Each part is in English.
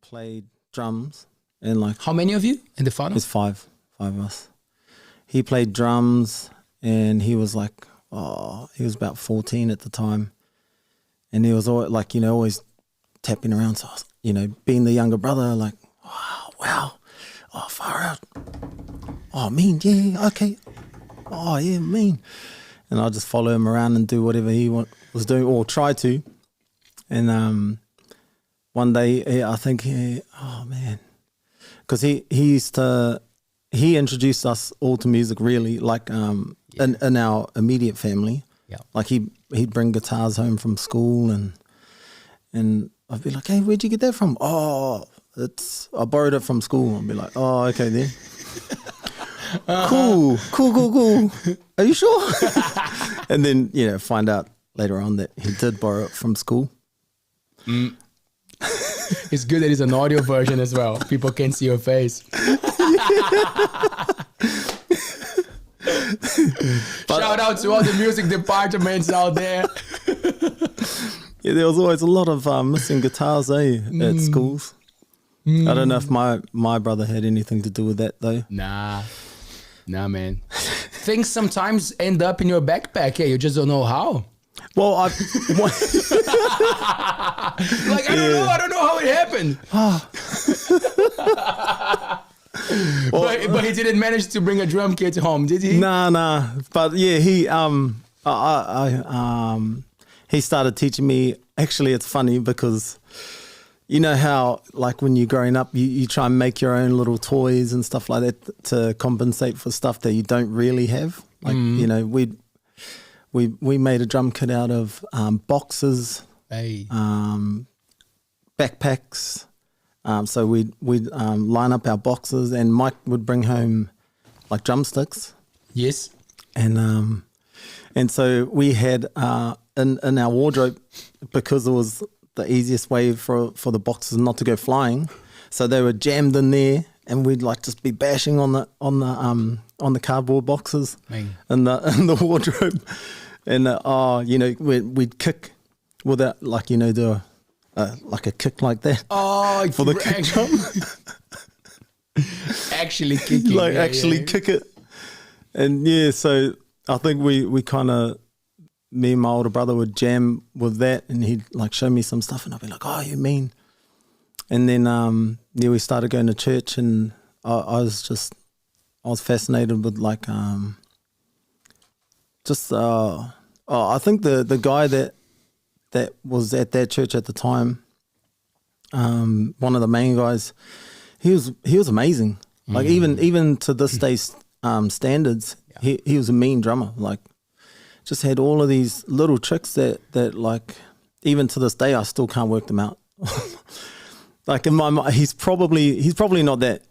played drums, and like How many of you in the final? there's five of us. He played drums, and he was like, he was about 14 at the time, and he was always like, always tapping around. So I was, being the younger brother, like, wow, oh, far out, oh, mean, yeah, okay, oh yeah, mean, and I'll just follow him around and do whatever he was doing or try to, and one day I think because he introduced us all to music really, like in our immediate family. Yeah. Like he'd bring guitars home from school, and I'd be like, hey, where'd you get that from? Oh, I borrowed it from school. I'd be like, oh, okay then. Cool. Are you sure? And then, find out later on that he did borrow it from school. It's good that it's an audio version as well. People can see your face. Shout out to all the music departments out there. Yeah, there was always a lot of missing guitars, at schools. I don't know if my brother had anything to do with that, though. Nah, man. Things sometimes end up in your backpack. Yeah, you just don't know how. Well, I don't know how it happened. But he didn't manage to bring a drum kit home, did he? Nah. But yeah, he started teaching me. Actually, it's funny because you know how, like, when you're growing up, you try and make your own little toys and stuff like that to compensate for stuff that you don't really have. Like, we made a drum kit out of boxes, backpacks. So we'd line up our boxes, and Mike would bring home like drumsticks. Yes. And so we had in our wardrobe, because it was the easiest way for the boxes not to go flying. So they were jammed in there, and we'd like just be bashing on the cardboard boxes in the wardrobe, and we'd kick without, like, do like a kick like that. Oh, for the kick drum. Actually kicking. Kick it. And yeah, so I think we kind of, me and my older brother would jam with that, and he'd like show me some stuff, and I'd be like, oh, you mean? And then we started going to church, and I was fascinated with like I think the guy that was at that church at the time, one of the main guys, he was amazing. Like even to this day's standards, he was a mean drummer. Like, just had all of these little tricks that like, even to this day I still can't work them out. Like, in my mind, he's probably not that.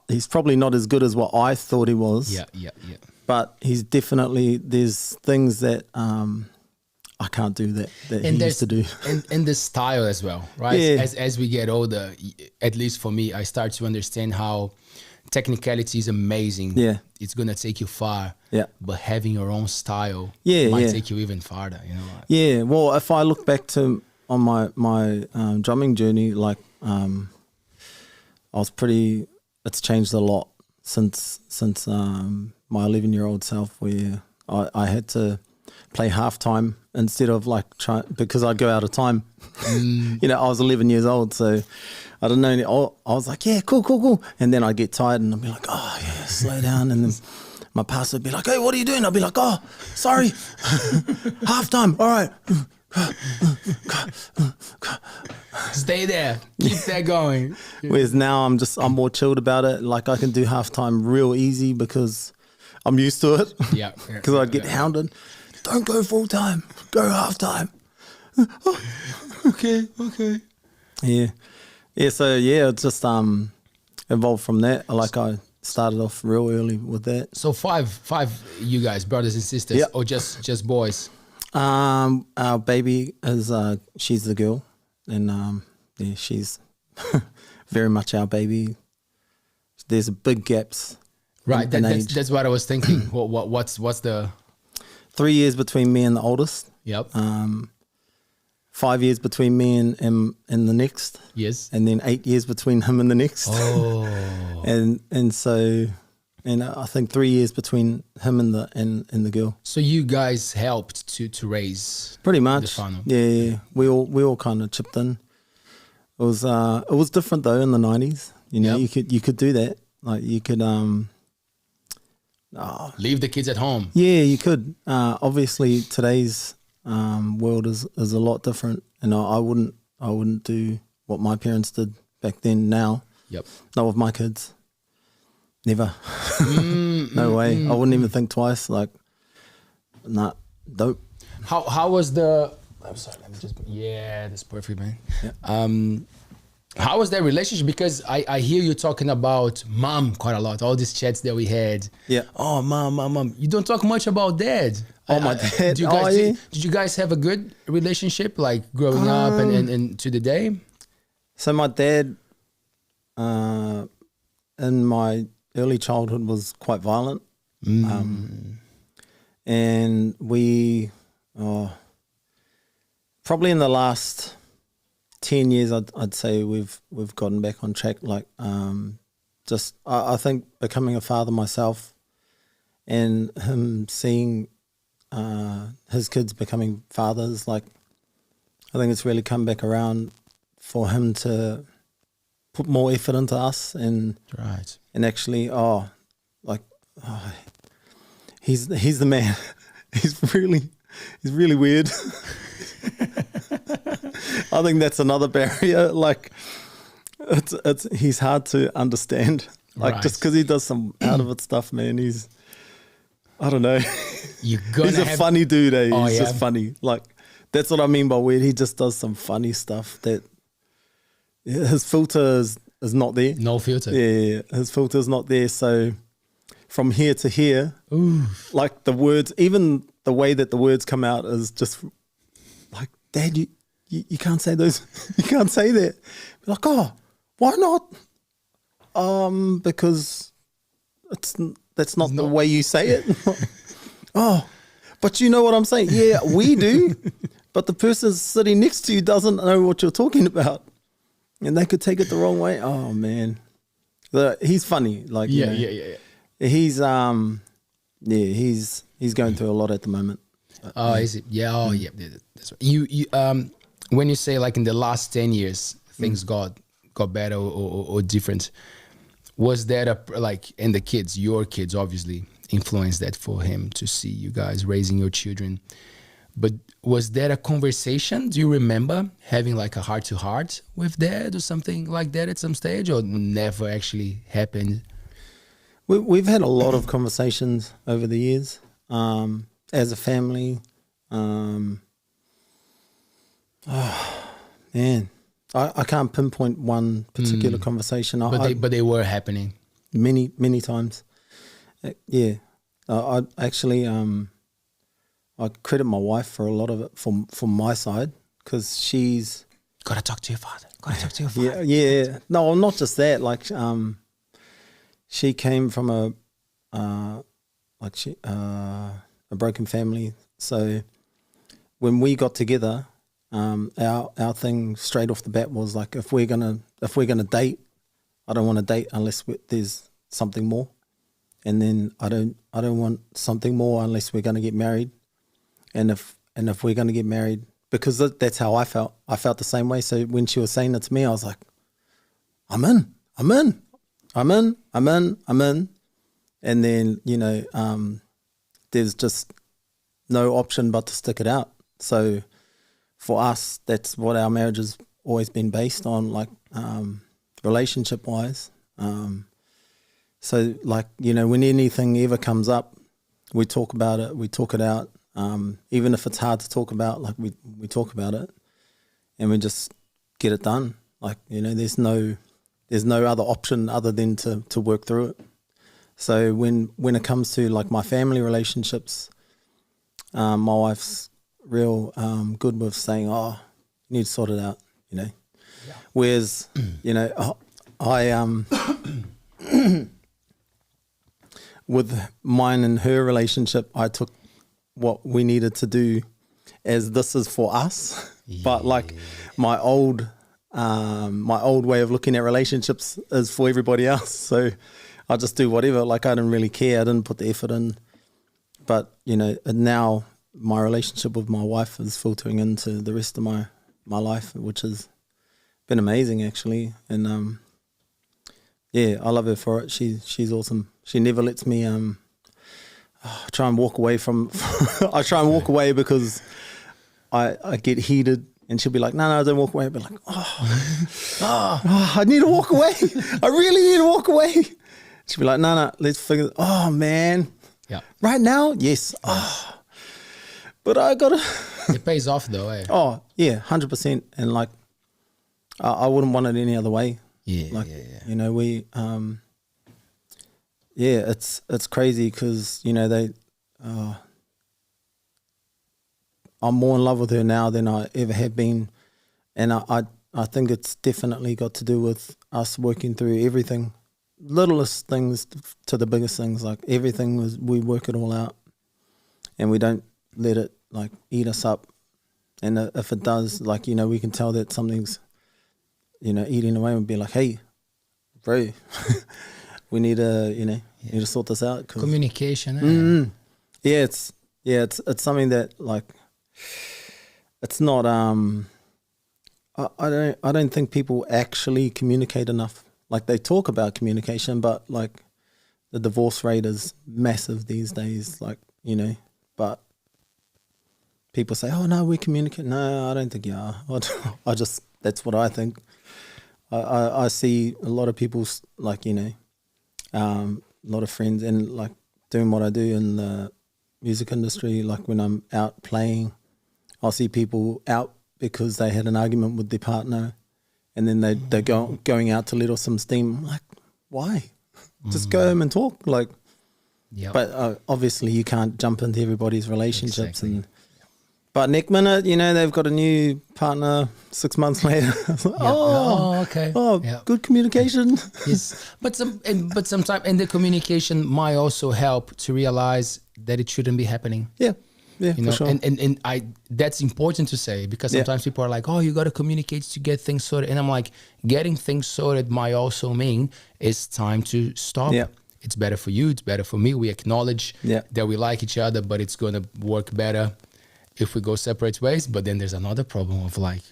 He's probably not as good as what I thought he was. Yeah. But he's definitely, there's things that I can't do that he used to do. And the style as well, right? Yeah. As we get older, at least for me, I start to understand how technicality is amazing. Yeah. It's going to take you far. Yeah. But having your own style might take you even farther, Yeah, well, if I look back on my drumming journey, like, it's changed a lot since my 11-year-old self, where I had to play halftime instead of like because I'd go out of time. I was 11 years old, so I don't know. I was like, yeah, cool. And then I'd get tired, and I'd be like, oh yeah, slow down. And then my pastor would be like, hey, what are you doing? I'd be like, oh, sorry, halftime. All right. Stay there. Keep that going. Whereas now I'm more chilled about it. Like, I can do halftime real easy because I'm used to it. Yeah. Because I'd get hounded. Don't go full time. Go halftime. Okay. Yeah. So yeah, it just evolved from that. Like, I started off real early with that. So five you guys, brothers and sisters, Yep. or just boys? Our baby is she's the girl, and she's very much our baby. There's big gaps. Right, in age. that's what I was thinking. What's the 3 years between me and the oldest. Yep. 5 years between me and the next. Yes. And then 8 years between him and the next. Oh. and so, and I think 3 years between him and the girl. So you guys helped to raise pretty much. the whānau. Yeah. We all kind of chipped in. It was different though in the 90s. You know, Yep. you could do that. Like you could Leave the kids at home. yeah, you could. Obviously today's world is a lot different, and I wouldn't do what my parents did back then now. Yep. Not with my kids. Never. No way. I wouldn't even think twice. Like, nah, dope. How was the? I'm sorry. Let me just. Yeah, that's perfect, man. Yeah. How was that relationship? Because I hear you talking about mom quite a lot. All these chats that we had. Yeah. Oh, mom. You don't talk much about dad. Oh, my dad. Did you guys have a good relationship, like growing up and to the day? So my dad, in my early childhood, was quite violent. And we, probably in the last 10 years, I'd say we've gotten back on track. Like, I think becoming a father myself and him seeing his kids becoming fathers, like, I think it's really come back around for him to put more effort into us and Right. and actually, he's the man. He's really weird. I think that's another barrier. Like, he's hard to understand. Like, Right. just because he does some out of it stuff, man. I don't know. He's a funny dude. He's just funny. Like, that's what I mean by weird. He just does some funny stuff that his filter is not there. No filter. Yeah, his filter's not there. So from here to here, like the words, even the way that the words come out is just like, Dad, you can't say those. You can't say that. Be like, oh, why not? Because that's not the way you say it. Oh, but you know what I'm saying? Yeah, we do. But the person sitting next to you doesn't know what you're talking about. And they could take it the wrong way. Oh, man. He's funny. Like, Yeah. He's he's going through a lot at the moment. Oh, is it? Yeah. Oh, yeah. That's right. You when you say like in the last 10 years things got better or different, was that and the kids, your kids obviously influenced that for him to see you guys raising your children, but was that a conversation? Do you remember having like a heart-to-heart with dad or something like that at some stage, or never actually happened? We've had a lot of conversations over the years as a family. Man, I can't pinpoint one particular conversation. But they were happening. Many times. Yeah. I actually, I credit my wife for a lot of it from my side, because she's... Gotta talk to your father. Yeah. No, not just that. Like, she came from a broken family. So when we got together, our thing straight off the bat was like, if we're gonna date, I don't want to date unless there's something more, and then I don't want something more unless we're gonna get married, and if we're gonna get married, because that's how I felt. I felt the same way. So when she was saying it to me, I was like, I'm in. And then, there's just no option but to stick it out. So for us, that's what our marriage has always been based on, like, relationship wise. So like, when anything ever comes up, we talk about it, we talk it out. Even if it's hard to talk about, like we talk about it and we just get it done. Like, there's no other option other than to work through it. So when it comes to like my family relationships, my wife's real good with saying, oh, you need to sort it out, Yeah. Whereas, I with mine and her relationship, I took what we needed to do as this is for us. But like my old way of looking at relationships is for everybody else. So I just do whatever. Like I didn't really care. I didn't put the effort in. But, you know, now my relationship with my wife is filtering into the rest of my life, which has been amazing actually. And yeah, I love her for it. She's awesome. She never lets me try and walk away from I try and walk away because I get heated, and she'll be like, no, don't walk away. I'll be like, I need to walk away. I really need to walk away. She'll be like, no, let's figure it. Oh man. Yeah. Right now? Yes. But I gotta It pays off though, eh? Oh, yeah, 100%. And like I wouldn't want it any other way. Yeah, like, yeah. You know, we it's crazy because, you know, I'm more in love with her now than I ever have been. And I think it's definitely got to do with us working through everything, littlest things to the biggest things. Like everything we work it all out, and we don't let it like eat us up. And if it does, like, you know, we can tell that something's, you know, eating away, and be like, hey, bro, we need to, you know, need to sort this out. Communication. Eh? Yeah, it's something that like, it's not. I don't think people actually communicate enough. Like they talk about communication, but like the divorce rate is massive these days. Like, you know, but people say, oh no, we communicate. No, I don't think you are. I just, that's what I think. I see a lot of people's, like, you know, a lot of friends, and like doing what I do in the music industry, like when I'm out playing, I'll see people out because they had an argument with their partner, and then they're going out to let off some steam. I'm like, why? Just go home and talk. Like, but obviously you can't jump into everybody's relationships. Exactly. But next minute, you know, they've got a new partner 6 months later. Okay. Good communication. Yes, but sometimes, and the communication might also help to realize that it shouldn't be happening. Yeah, you know, for sure. and that's important to say, because sometimes people are like, oh, you got to communicate to get things sorted, and I'm like, getting things sorted might also mean it's time to stop. Yeah. It's better for you. It's better for me. We acknowledge that we like each other, but it's gonna work better if we go separate ways. But then there's another problem of like,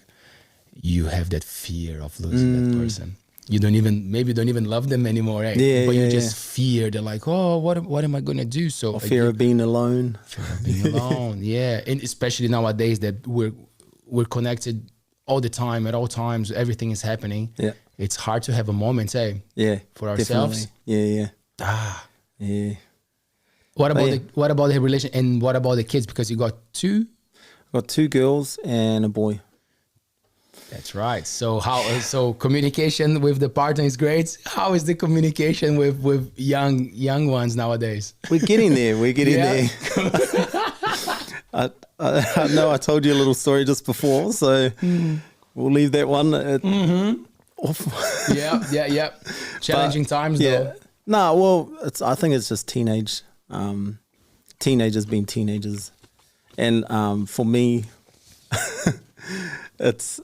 you have that fear of losing that person. You don't even love them anymore, eh? But you just fear. They're like, oh, what am I gonna do? So or fear of being alone. Fear of being alone, yeah. And especially nowadays that we're connected all the time, at all times, everything is happening. Yeah, it's hard to have a moment, eh? Yeah, for ourselves. Definitely. Yeah. What about the relation, and what about the kids? Because you got two. I've got 2 girls and a boy. That's right. So communication with the partner is great. How is the communication with young ones nowadays? We're getting there. There. I know I told you a little story just before, so we'll leave that one off. Yeah. Challenging times though. No, well, I think it's just teenagers being teenagers, and for me, it's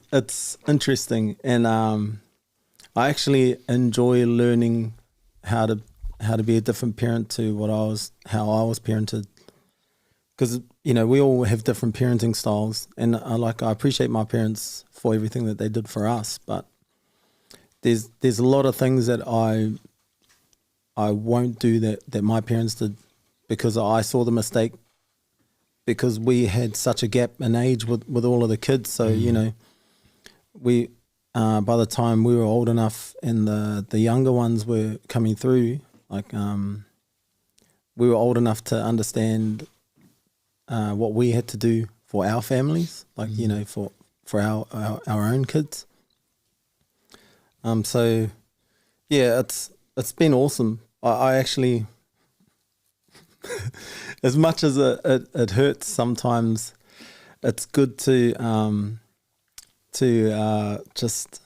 interesting, and I actually enjoy learning how to be a different parent to how I was parented, because you know we all have different parenting styles, and I appreciate my parents for everything that they did for us, but there's a lot of things that I won't do that my parents did, because I saw the mistake, because we had such a gap in age with all of the kids. So, you know, we by the time we were old enough and the younger ones were coming through, like we were old enough to understand what we had to do for our families, like, you know, for our own kids. So, yeah, it's been awesome. I actually, as much as it hurts sometimes, it's good to just,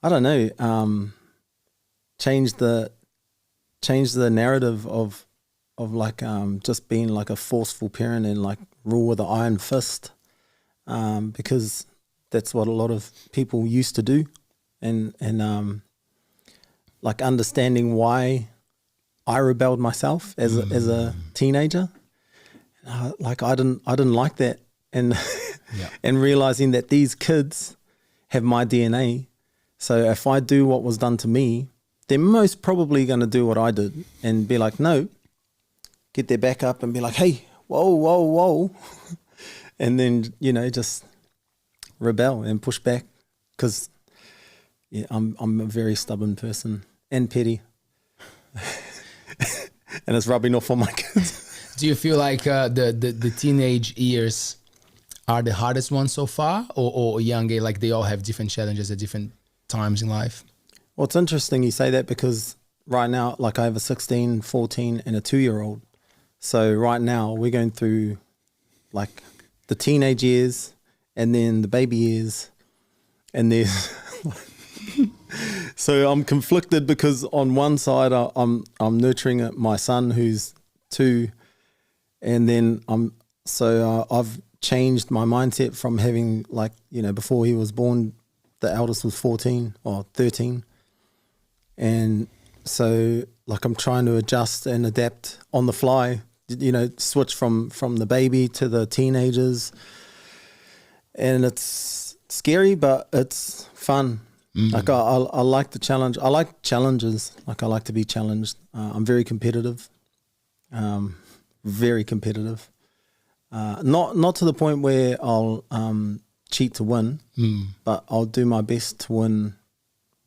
I don't know, change the narrative of like just being like a forceful parent and like rule with an iron fist, because that's what a lot of people used to do, and like understanding why I rebelled myself as a teenager. Like I didn't like that, and and realizing that these kids have my DNA. So if I do what was done to me, they're most probably going to do what I did and be like, no, get their back up and be like, hey, whoa, and then, you know, just rebel and push back, because I'm a very stubborn person and petty, and it's rubbing off on my kids. Do you feel like the teenage years are the hardest ones so far, or young age, like they all have different challenges at different times in life? Well, it's interesting you say that, because right now, like I have a 16, 14 and a 2-year-old. So right now we're going through like the teenage years and then the baby years, and there's so I'm conflicted, because on one side I'm nurturing my son who's 2, and then I've changed my mindset from having, like, you know, before he was born, the eldest was 14 or 13. And so like I'm trying to adjust and adapt on the fly, you know, switch from the baby to the teenagers. And it's scary, but it's fun. Like I like the challenge. I like challenges. Like I like to be challenged. I'm very competitive. Very competitive. Not to the point where I'll cheat to win, but I'll do my best to win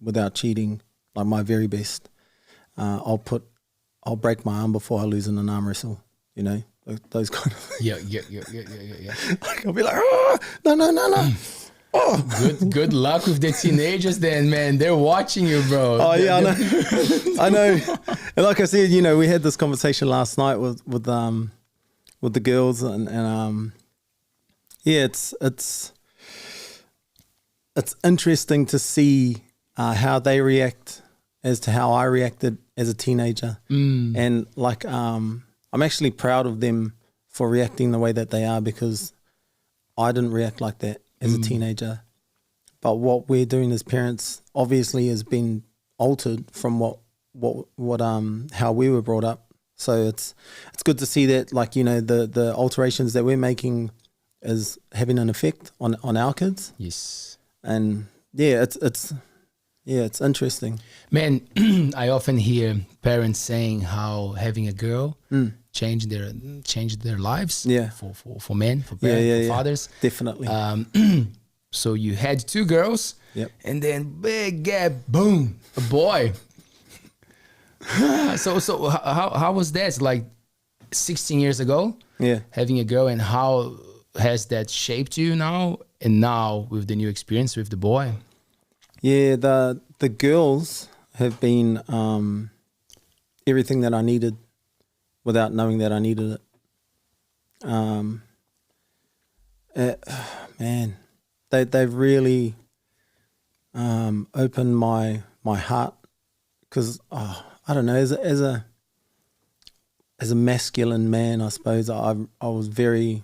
without cheating, like my very best. I'll break my arm before I lose in an arm wrestle, you know, those kind of things. Yeah. Like I'll be like, oh, no. Oh. Good luck with the teenagers then, man. They're watching you, bro. Oh yeah, I know. And like I said, you know, we had this conversation last night with the girls, and yeah, it's interesting to see how they react as to how I reacted as a teenager. And like I'm actually proud of them for reacting the way that they are, because I didn't react like that as a teenager. But what we're doing as parents obviously has been altered from how we were brought up. So it's good to see that, like, you know, the alterations that we're making is having an effect on our kids. Yes. And yeah, it's interesting. Man, I often hear parents saying how having a girl changed their lives. Yeah. For men, for parents, for fathers. Definitely. So you had 2 girls. Yep. And then big gap, boom, a boy. So how was that, like 16 years ago? Yeah. Having a girl, and how has that shaped you now? And now with the new experience with the boy? Yeah, the girls have been everything that I needed without knowing that I needed it. Man, they've really opened my heart, because I don't know, as a masculine man, I suppose I was very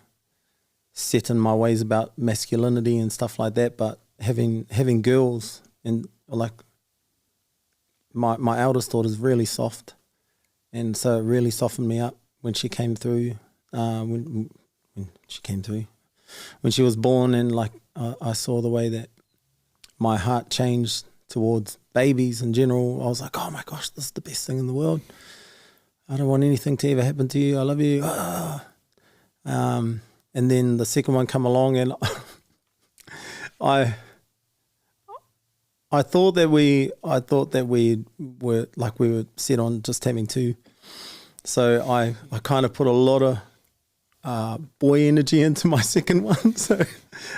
set in my ways about masculinity and stuff like that. But having girls, and like my eldest daughter is really soft, and so it really softened me up when she came through. When she was born, and like I saw the way that my heart changed towards babies in general. I was like, oh my gosh, this is the best thing in the world. I don't want anything to ever happen to you. I love you. And then the second one come along, and I thought that we were like, we were set on just having 2. So I kind of put a lot of boy energy into my second one. So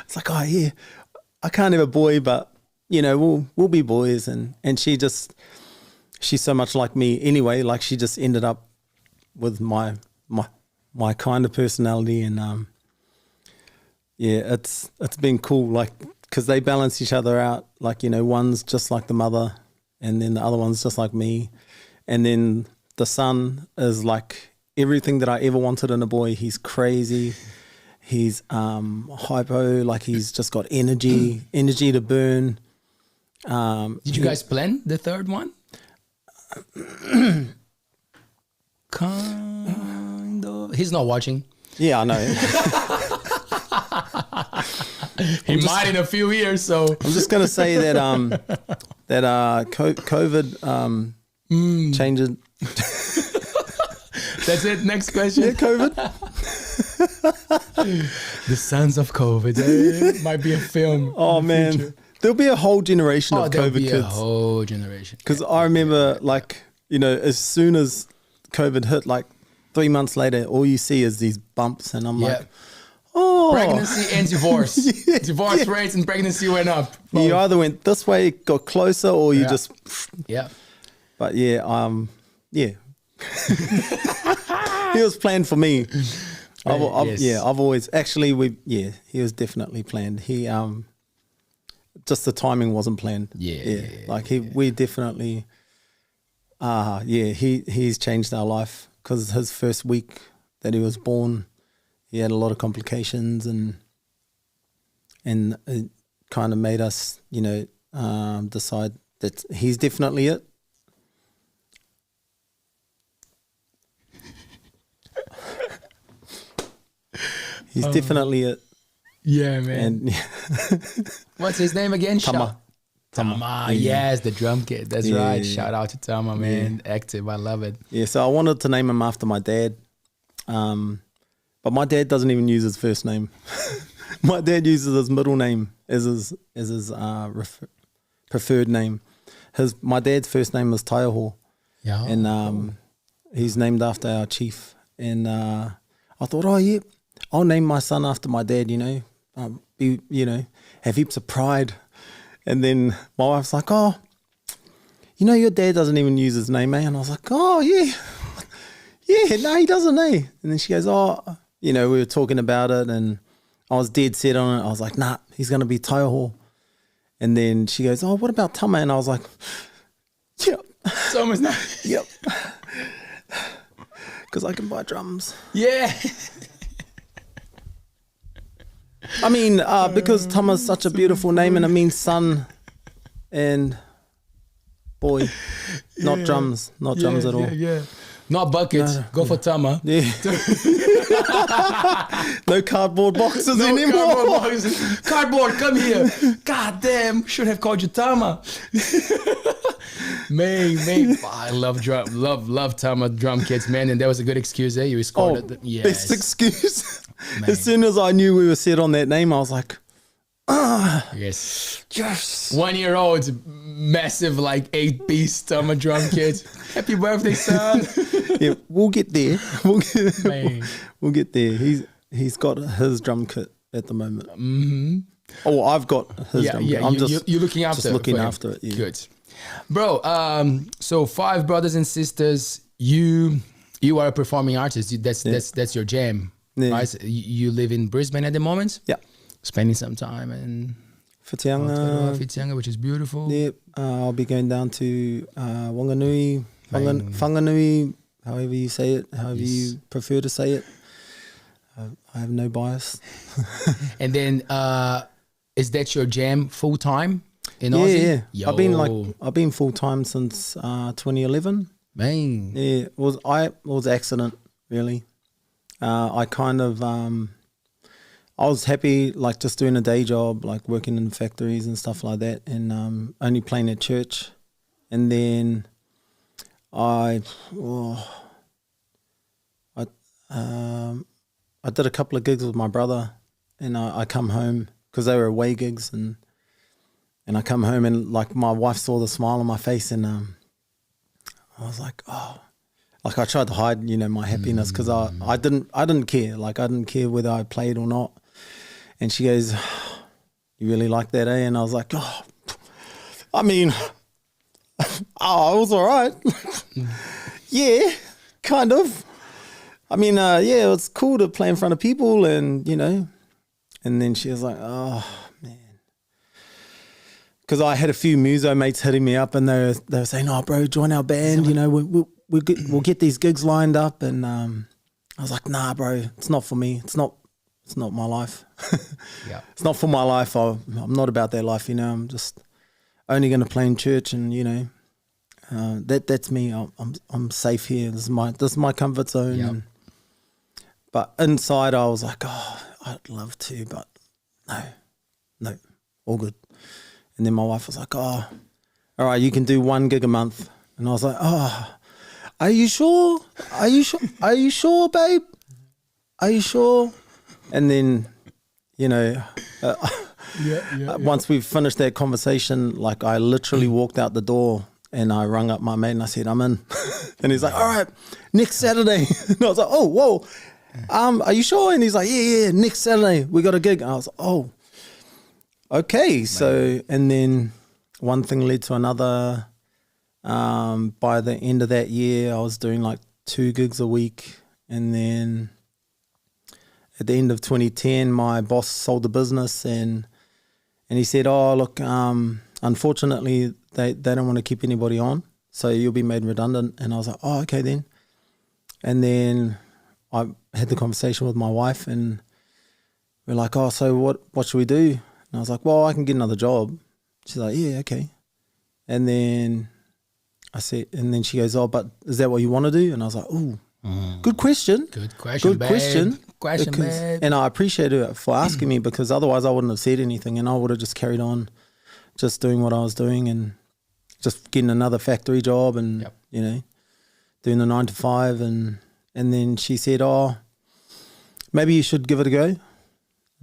it's like, oh yeah, I can't have a boy, but you know, we'll be boys. And she's so much like me anyway. Like she just ended up with my kind of personality, and yeah, it's been cool. Like, because they balance each other out. Like, you know, one's just like the mother, and then the other one's just like me, and then the son is like everything that I ever wanted in a boy. He's crazy. He's hypo, like he's just got energy to burn. Did you guys plan the third one? Kind of. He's not watching. Yeah, I know. He might in a few years. So I'm just gonna say that COVID changes. That's it. Next question. Yeah, COVID. The Sons of COVID. Might be a film. Oh man, future. There'll be a whole generation of there'll COVID be kids. a whole generation. Because I remember, like, you know, as soon as COVID hit, like 3 months later, all you see is these bumps, and I'm like, oh, pregnancy and divorce. Divorce rates and pregnancy went up. You either went this way, got closer, or you just. Yeah. But yeah. He was planned for me. I've always actually he was definitely planned. He just the timing wasn't planned. We definitely he's changed our life, because his first week that he was born, he had a lot of complications, and it kind of made us, you know, decide that he's definitely it. He's definitely it. Yeah, man. And what's his name again? Tama. Yes, the drum kit. That's right. Shout out to Tama, man. Active. I love it. Yeah, so I wanted to name him after my dad. But my dad doesn't even use his first name. My dad uses his middle name as his preferred name. My dad's first name is Taiaho. Yeah. And he's named after our chief. And I thought, I'll name my son after my dad, you know. Have heaps of pride. And then my wife's like, oh, you know, your dad doesn't even use his name, eh? And I was like, oh, yeah. Yeah, no, he doesn't, eh? And then she goes, oh, you know, we were talking about it, and I was dead set on it. I was like, nah, he's going to be Taiaho. And then she goes, oh, what about Tama? And I was like, yep. Tama's not. Yep. Because I can buy drums. Yeah. I mean, because Tama's such a beautiful name, and it means son and boy, not drums, at all. Yeah. Not buckets. Go for Tama. Yeah. No cardboard boxes anymore. Cardboard, come here. God damn, should have called you Tama. Man, I love Tama drum kits, man. And that was a good excuse there. You scored it. Yes. Best excuse. Man. As soon as I knew we were set on that name, I was like, yes. 1 year old, massive, like 8-piece Tama drum kit. Happy birthday, son. Yeah, we'll get there. We'll get there. He's got his drum kit at the moment. Mm-hmm. Oh, I've got his drum kit. I'm you're looking after just looking after it. Yeah. Good. Bro, so 5 brothers and sisters. You are a performing artist. That's your jam. Yeah. Right? You live in Brisbane at the moment? Yeah. Spending some time in Aotearoa, which is beautiful. Yeah. I'll be going down to Wanganui, Whanganui, however you say it, however you prefer to say it. I have no bias. And then, is that your jam full time in Aussie? Yeah. I've been full time since 2011. Man. Yeah, it was accident really. I kind of I was happy like just doing a day job, like working in factories and stuff like that, and only playing at church. And then I did a couple of gigs with my brother, and I come home because they were away gigs, and I come home and like my wife saw the smile on my face, and I was like, oh. Like I tried to hide, you know, my happiness because I didn't care. Like I didn't care whether I played or not. And she goes, "You really like that, eh?" And I was like, "Oh, I mean, I was all right. Yeah, kind of. I mean, yeah, it was cool to play in front of people, and you know." And then she was like, "Oh man," because I had a few muso mates hitting me up, and they were saying, "Oh, bro, join our band. You know, we'll get these gigs lined up." And I was like, "Nah, bro, it's not for me. It's It's not my life. Yeah. It's not for my life. I'm not about that life, you know. I'm just only going to play in church, and you know, that's me. I'm safe here. This is my comfort zone. Yep. But inside, I was like, oh, I'd love to, but no, all good. And then my wife was like, oh, all right, you can do 1 gig a month. And I was like, oh, are you sure? Are you sure? Are you sure, babe? Are you sure? And then, you know, once we finished that conversation, like I literally walked out the door and I rung up my mate and I said, I'm in. And he's like, all right, next Saturday. And I was like, oh, whoa. Are you sure? And he's like, yeah, next Saturday we got a gig. And I was like, oh, okay. So, and then one thing led to another. By the end of that year, I was doing like 2 gigs a week. And then at the end of 2010, my boss sold the business and he said, oh, look, unfortunately, they don't want to keep anybody on. So you'll be made redundant. And I was like, oh, okay then. And then I had the conversation with my wife and we're like, oh, so what should we do? And I was like, well, I can get another job. She's like, yeah, okay. And then I said, and then she goes, oh, but is that what you want to do? And I was like, oh, good question. Good question, Good question. Question, babe. And I appreciate her for asking me because otherwise I wouldn't have said anything and I would have just carried on just doing what I was doing and just getting another factory job and, you know, doing the 9 to 5 and then she said, oh, maybe you should give it a go. And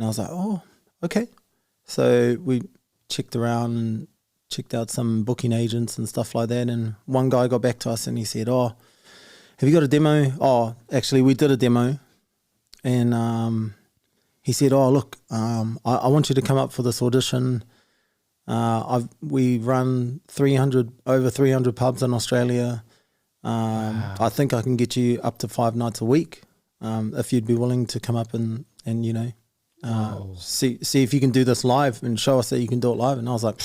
I was like, oh, okay. So we checked around and checked out some booking agents and stuff like that. And one guy got back to us and he said, oh, have you got a demo? Oh, actually, we did a demo. And he said, oh, look, I want you to come up for this audition. We run over 300 pubs in Australia. Wow. I think I can get you up to 5 nights a week if you'd be willing to come up and you know, see if you can do this live and show us that you can do it live. And I was like,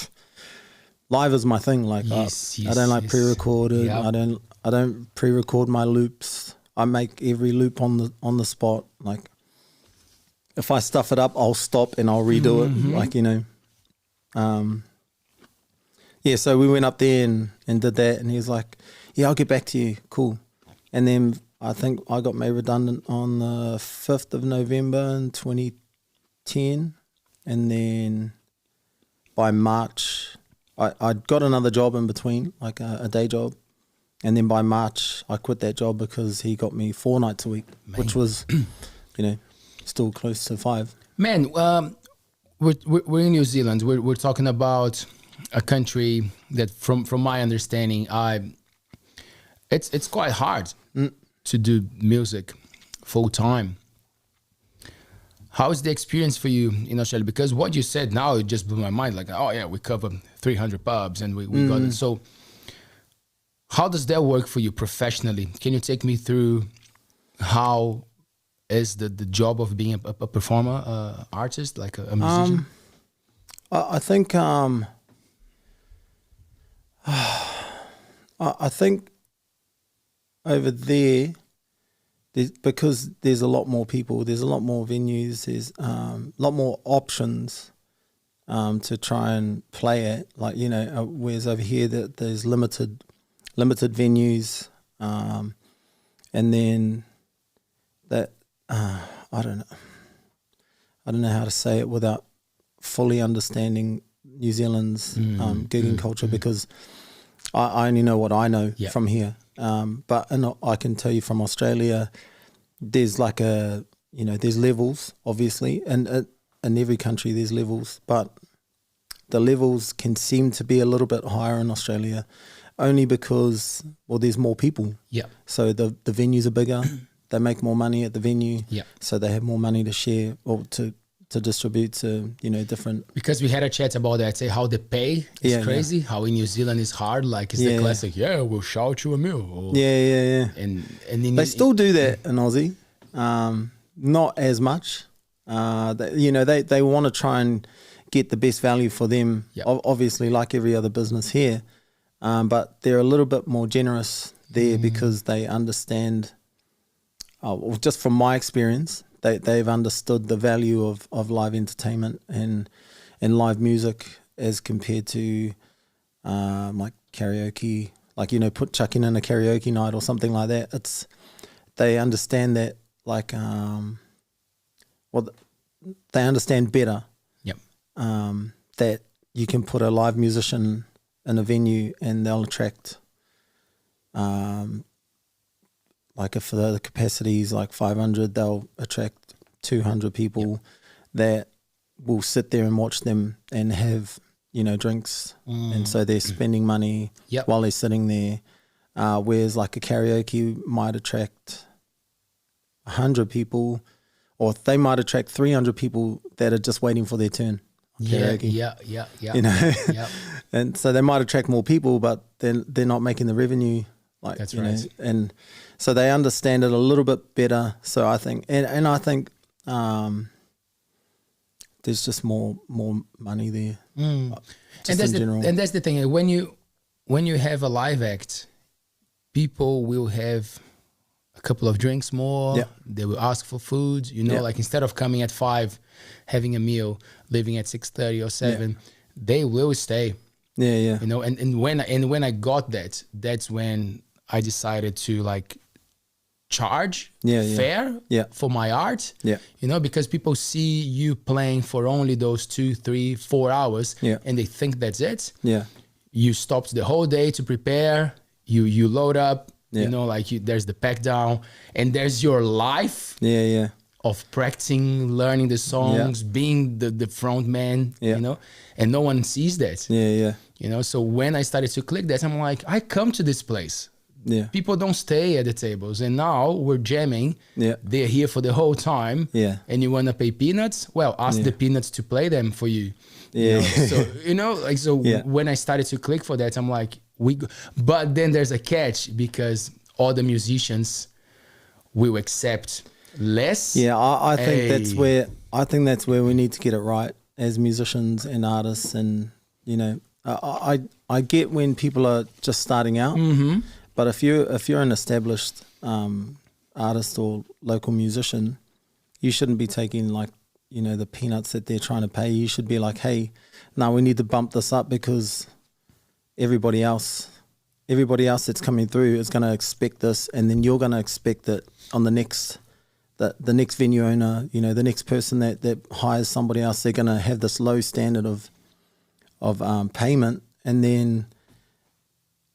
live is my thing. Like I don't like pre-recorded. Yep. I don't pre-record my loops. I make every loop on the spot. Like if I stuff it up, I'll stop and I'll redo it. Like, you know. Yeah, so we went up there and did that, and he was like, yeah, I'll get back to you. Cool. And then I think I got made redundant on the 5th of November in 2010. And then by March, I got another job in between, like a day job. And then by March, I quit that job because he got me 4 nights a week, which was, you know, still close to 5. Man, we're in New Zealand. We're talking about a country that, from my understanding, it's quite hard to do music full time. How is the experience for you in Australia? Because what you said now, it just blew my mind. Like, oh yeah, we cover 300 pubs and we got it. So how does that work for you professionally? Can you take me through how is the job of being a performer, artist, like a musician? I think I think over there, because there's a lot more people, there's a lot more venues, there's a lot more options to try and play at. Like, you know, whereas over here that there's limited venues, and then that I don't know how to say it without fully understanding New Zealand's gigging culture, because I only know what I know from here. But I can tell you from Australia, there's like there's levels, obviously, and in every country there's levels, but the levels can seem to be a little bit higher in Australia, only because, well, there's more people. Yeah. So the venues are bigger. They make more money at the venue. Yeah. So they have more money to share or to distribute to, you know, different. Because we had a chat about that, say how the pay is crazy, how in New Zealand is hard. Like it's the classic, we'll shout you a meal. Or, And then they still do that in Aussie, not as much. They want to try and get the best value for them. Yep. Obviously, like every other business here, but they're a little bit more generous there because they understand. Just from my experience, they've understood the value of live entertainment and live music as compared to like karaoke, like, you know, chucking in a karaoke night or something like that. They understand that, like, they understand better. Yep. That you can put a live musician in a venue and they'll attract, like if the capacity is like 500, they'll attract 200 people that will sit there and watch them and have, you know, drinks. And so they're spending money while they're sitting there. Whereas like a karaoke might attract 100 people, or they might attract 300 people that are just waiting for their turn. Yeah. You know, and so they might attract more people, but they're not making the revenue. Like, that's you right. know, and so they understand it a little bit better. So I think, and I think there's just more money there. And that's the thing. When you have a live act, people will have a couple of drinks more. Yeah. They will ask for food. You know, like instead of coming at 5, having a meal, leaving at 6:30 or 7, they will stay. Yeah. You know, and when I got that, that's when I decided to like charge fair for my art. Yeah. You know, because people see you playing for only those 2, 3, 4 hours and they think that's it. Yeah. You stopped the whole day to prepare, you load up, you know, like there's the pack down, and there's your life. Yeah. Of practicing, learning the songs, being the front man, you know, and no one sees that. Yeah. You know, so when I started to click that, I'm like, I come to this place. Yeah. People don't stay at the tables, and now we're jamming. Yeah. They're here for the whole time. Yeah. And you want to pay peanuts? Well, ask the peanuts to play them for you. Yeah. You know? So, you know, like, so when I started to click for that, I'm like, but then there's a catch, because all the musicians will accept less. Yeah, I think that's where we need to get it right as musicians and artists. And, you know, I get when people are just starting out, but if you're an established artist or local musician, you shouldn't be taking, like, you know, the peanuts that they're trying to pay. You should be like, hey, no, we need to bump this up, because everybody else that's coming through is going to expect this, and then you're going to expect it on the next venue owner, you know, the next person that hires somebody else. They're going to have this low standard of payment. And then,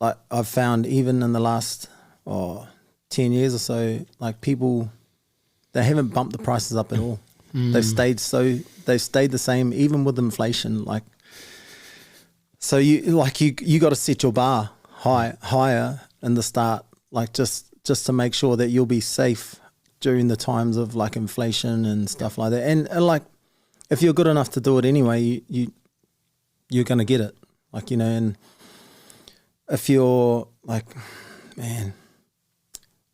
like, I've found even in the last 10 years or so, like, people, they haven't bumped the prices up at all. They've stayed the same, even with inflation. Like, so you got to set your bar higher in the start, like, just to make sure that you'll be safe during the times of, like, inflation and stuff like that. And like, if you're good enough to do it anyway, you're going to get it. Like, you know, and if you're like, man,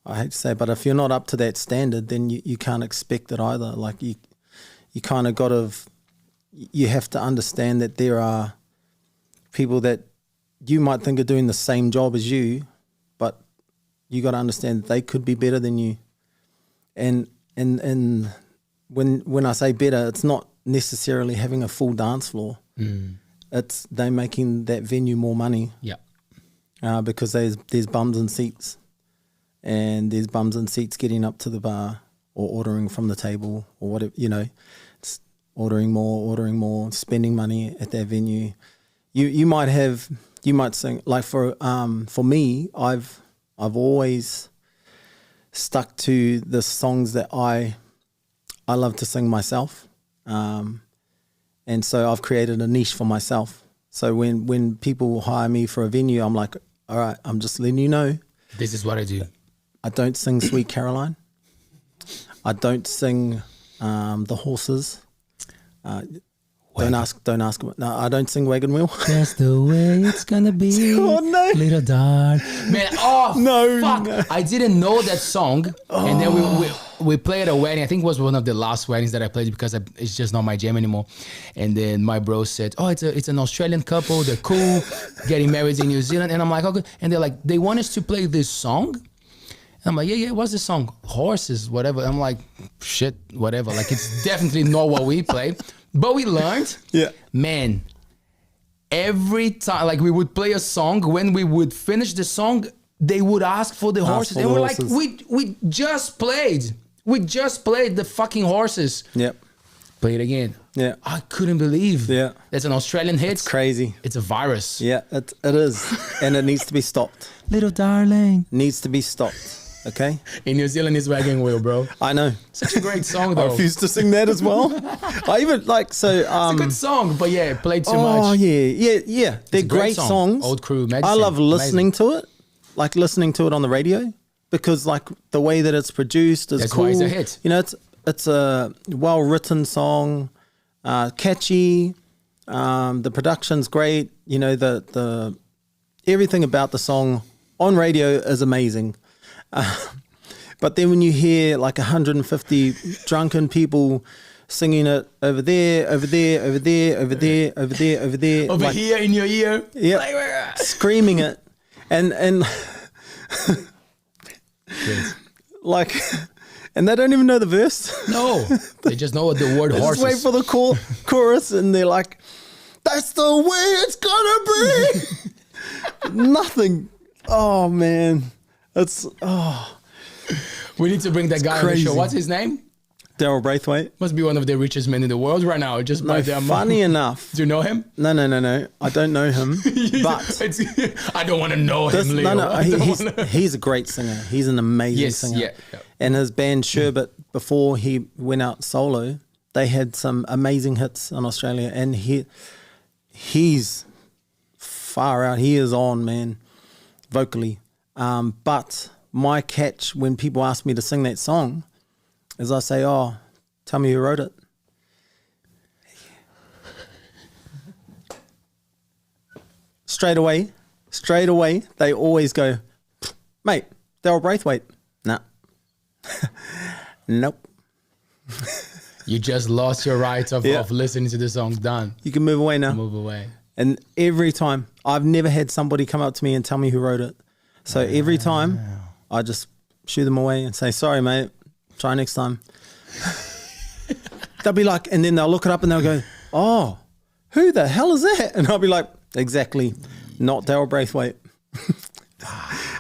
I hate to say it, but if you're not up to that standard, then you can't expect it either. Like, you kind of you have to understand that there are people that you might think are doing the same job as you, but you got to understand that they could be better than you. And when I say better, it's not necessarily having a full dance floor. It's they making that venue more money. Yeah. Because there's bums and seats, and there's bums and seats getting up to the bar or ordering from the table or whatever, you know, it's ordering more, spending money at that venue. You might sing, like, for me, I've always stuck to the songs that I love to sing myself. And so I've created a niche for myself. So when people hire me for a venue, I'm like, all right, I'm just letting you know, this is what I do. I don't sing Sweet Caroline. I don't sing The Horses. Don't ask. No, I don't sing Wagon Wheel. That's the way it's gonna be. Oh no, little dark man. Oh no, fuck! No. I didn't know that song, and then we played a wedding. I think it was one of the last weddings that I played, because it's just not my jam anymore. And then my bro said, "Oh, it's an Australian couple. They're cool, getting married in New Zealand." And I'm like, "Okay." And they're like, they want us to play this song. I'm like, yeah, what's the song? Horses, whatever. I'm like, shit, whatever. Like, it's definitely not what we play. But we learned. Yeah. Man, every time, like, we would play a song. When we would finish the song, they would ask for the horses. And we're like, we just played. We just played the fucking horses. Yep. Play it again. Yeah. I couldn't believe. Yeah. That's an Australian hit. It's crazy. It's a virus. Yeah, it is. And it needs to be stopped. Little darling. Needs to be stopped. Okay? In New Zealand, it's wagging wheel, bro. I know. Such a great song, though. I refuse to sing that as well. I even like, so... it's a good song, but yeah, played too much. Oh, yeah. They're great songs. Old Crew, Medicine. I love listening to it. Like listening to it on the radio. Because like the way that it's produced is That's cool. why it's a hit. You know, it's a well-written song. Catchy. The production's great. You know, the everything about the song on radio is amazing. But then when you hear like 150 drunken people singing it over there, over there, over there, over there, over there, over there, over like, here in your ear, yeah, screaming it, and like, and they don't even know the verse. No, they just know what the word horse Just wait for the chorus, and they're like, "That's the way it's gonna be." Nothing. Oh man. We need to bring that guy on the show. What's his name? Daryl Braithwaite. Must be one of the richest men in the world right now. Just by their funny enough. Do you know him? No. I don't know him. But I don't want to know him, Leo. No. He's a great singer. He's an amazing singer. Yeah. And his band Sherbet, before he went out solo, they had some amazing hits in Australia. And he's far out. He is on, man, vocally. But my catch when people ask me to sing that song is I say, "Oh, tell me who wrote it." Straight away, they always go, "Mate, Daryl Braithwaite." Nah. Nope. You just lost your right of listening to the song. Done. You can move away now. Move away. And every time, I've never had somebody come up to me and tell me who wrote it. So every time, I just shoo them away and say, "Sorry, mate. Try next time." They'll be like, and then they'll look it up and they'll go, "Oh, who the hell is that?" And I'll be like, "Exactly, not Daryl Braithwaite."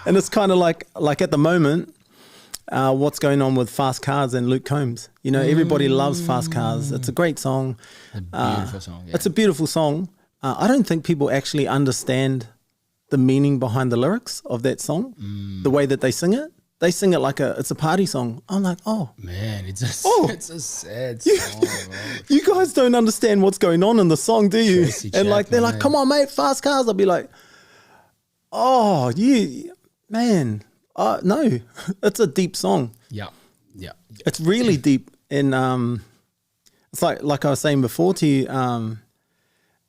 And it's kind of like at the moment, what's going on with Fast Cars and Luke Combs. You know, everybody loves Fast Cars. It's a great song. A beautiful song. Yeah. It's a beautiful song. I don't think people actually understand the meaning behind the lyrics of that song, the way that they sing it. They sing it like it's a party song. I'm like, oh. Man, it's a sad song. You guys don't understand what's going on in the song, do you? Tracy and like, they're Chapman, like, "Come on, mate, Fast Cars." I'll be like, "Oh, man, no." It's a deep song. Yeah. It's really deep. And it's like I was saying before to you,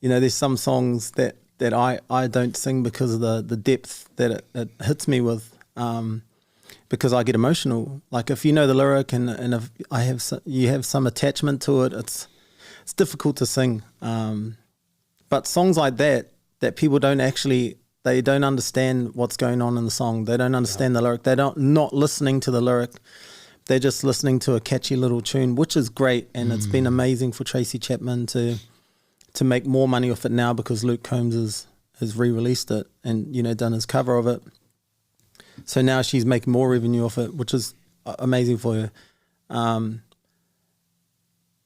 you know, there's some songs that I don't sing because of the depth that it hits me with, because I get emotional. Like if you know the lyric and if you have some attachment to it, it's difficult to sing. But songs like that people don't understand what's going on in the song. They don't understand the lyric. They're not listening to the lyric. They're just listening to a catchy little tune, which is great. And it's been amazing for Tracy Chapman to make more money off it now, because Luke Combs has re-released it and, you know, done his cover of it. So now she's making more revenue off it, which is amazing for her.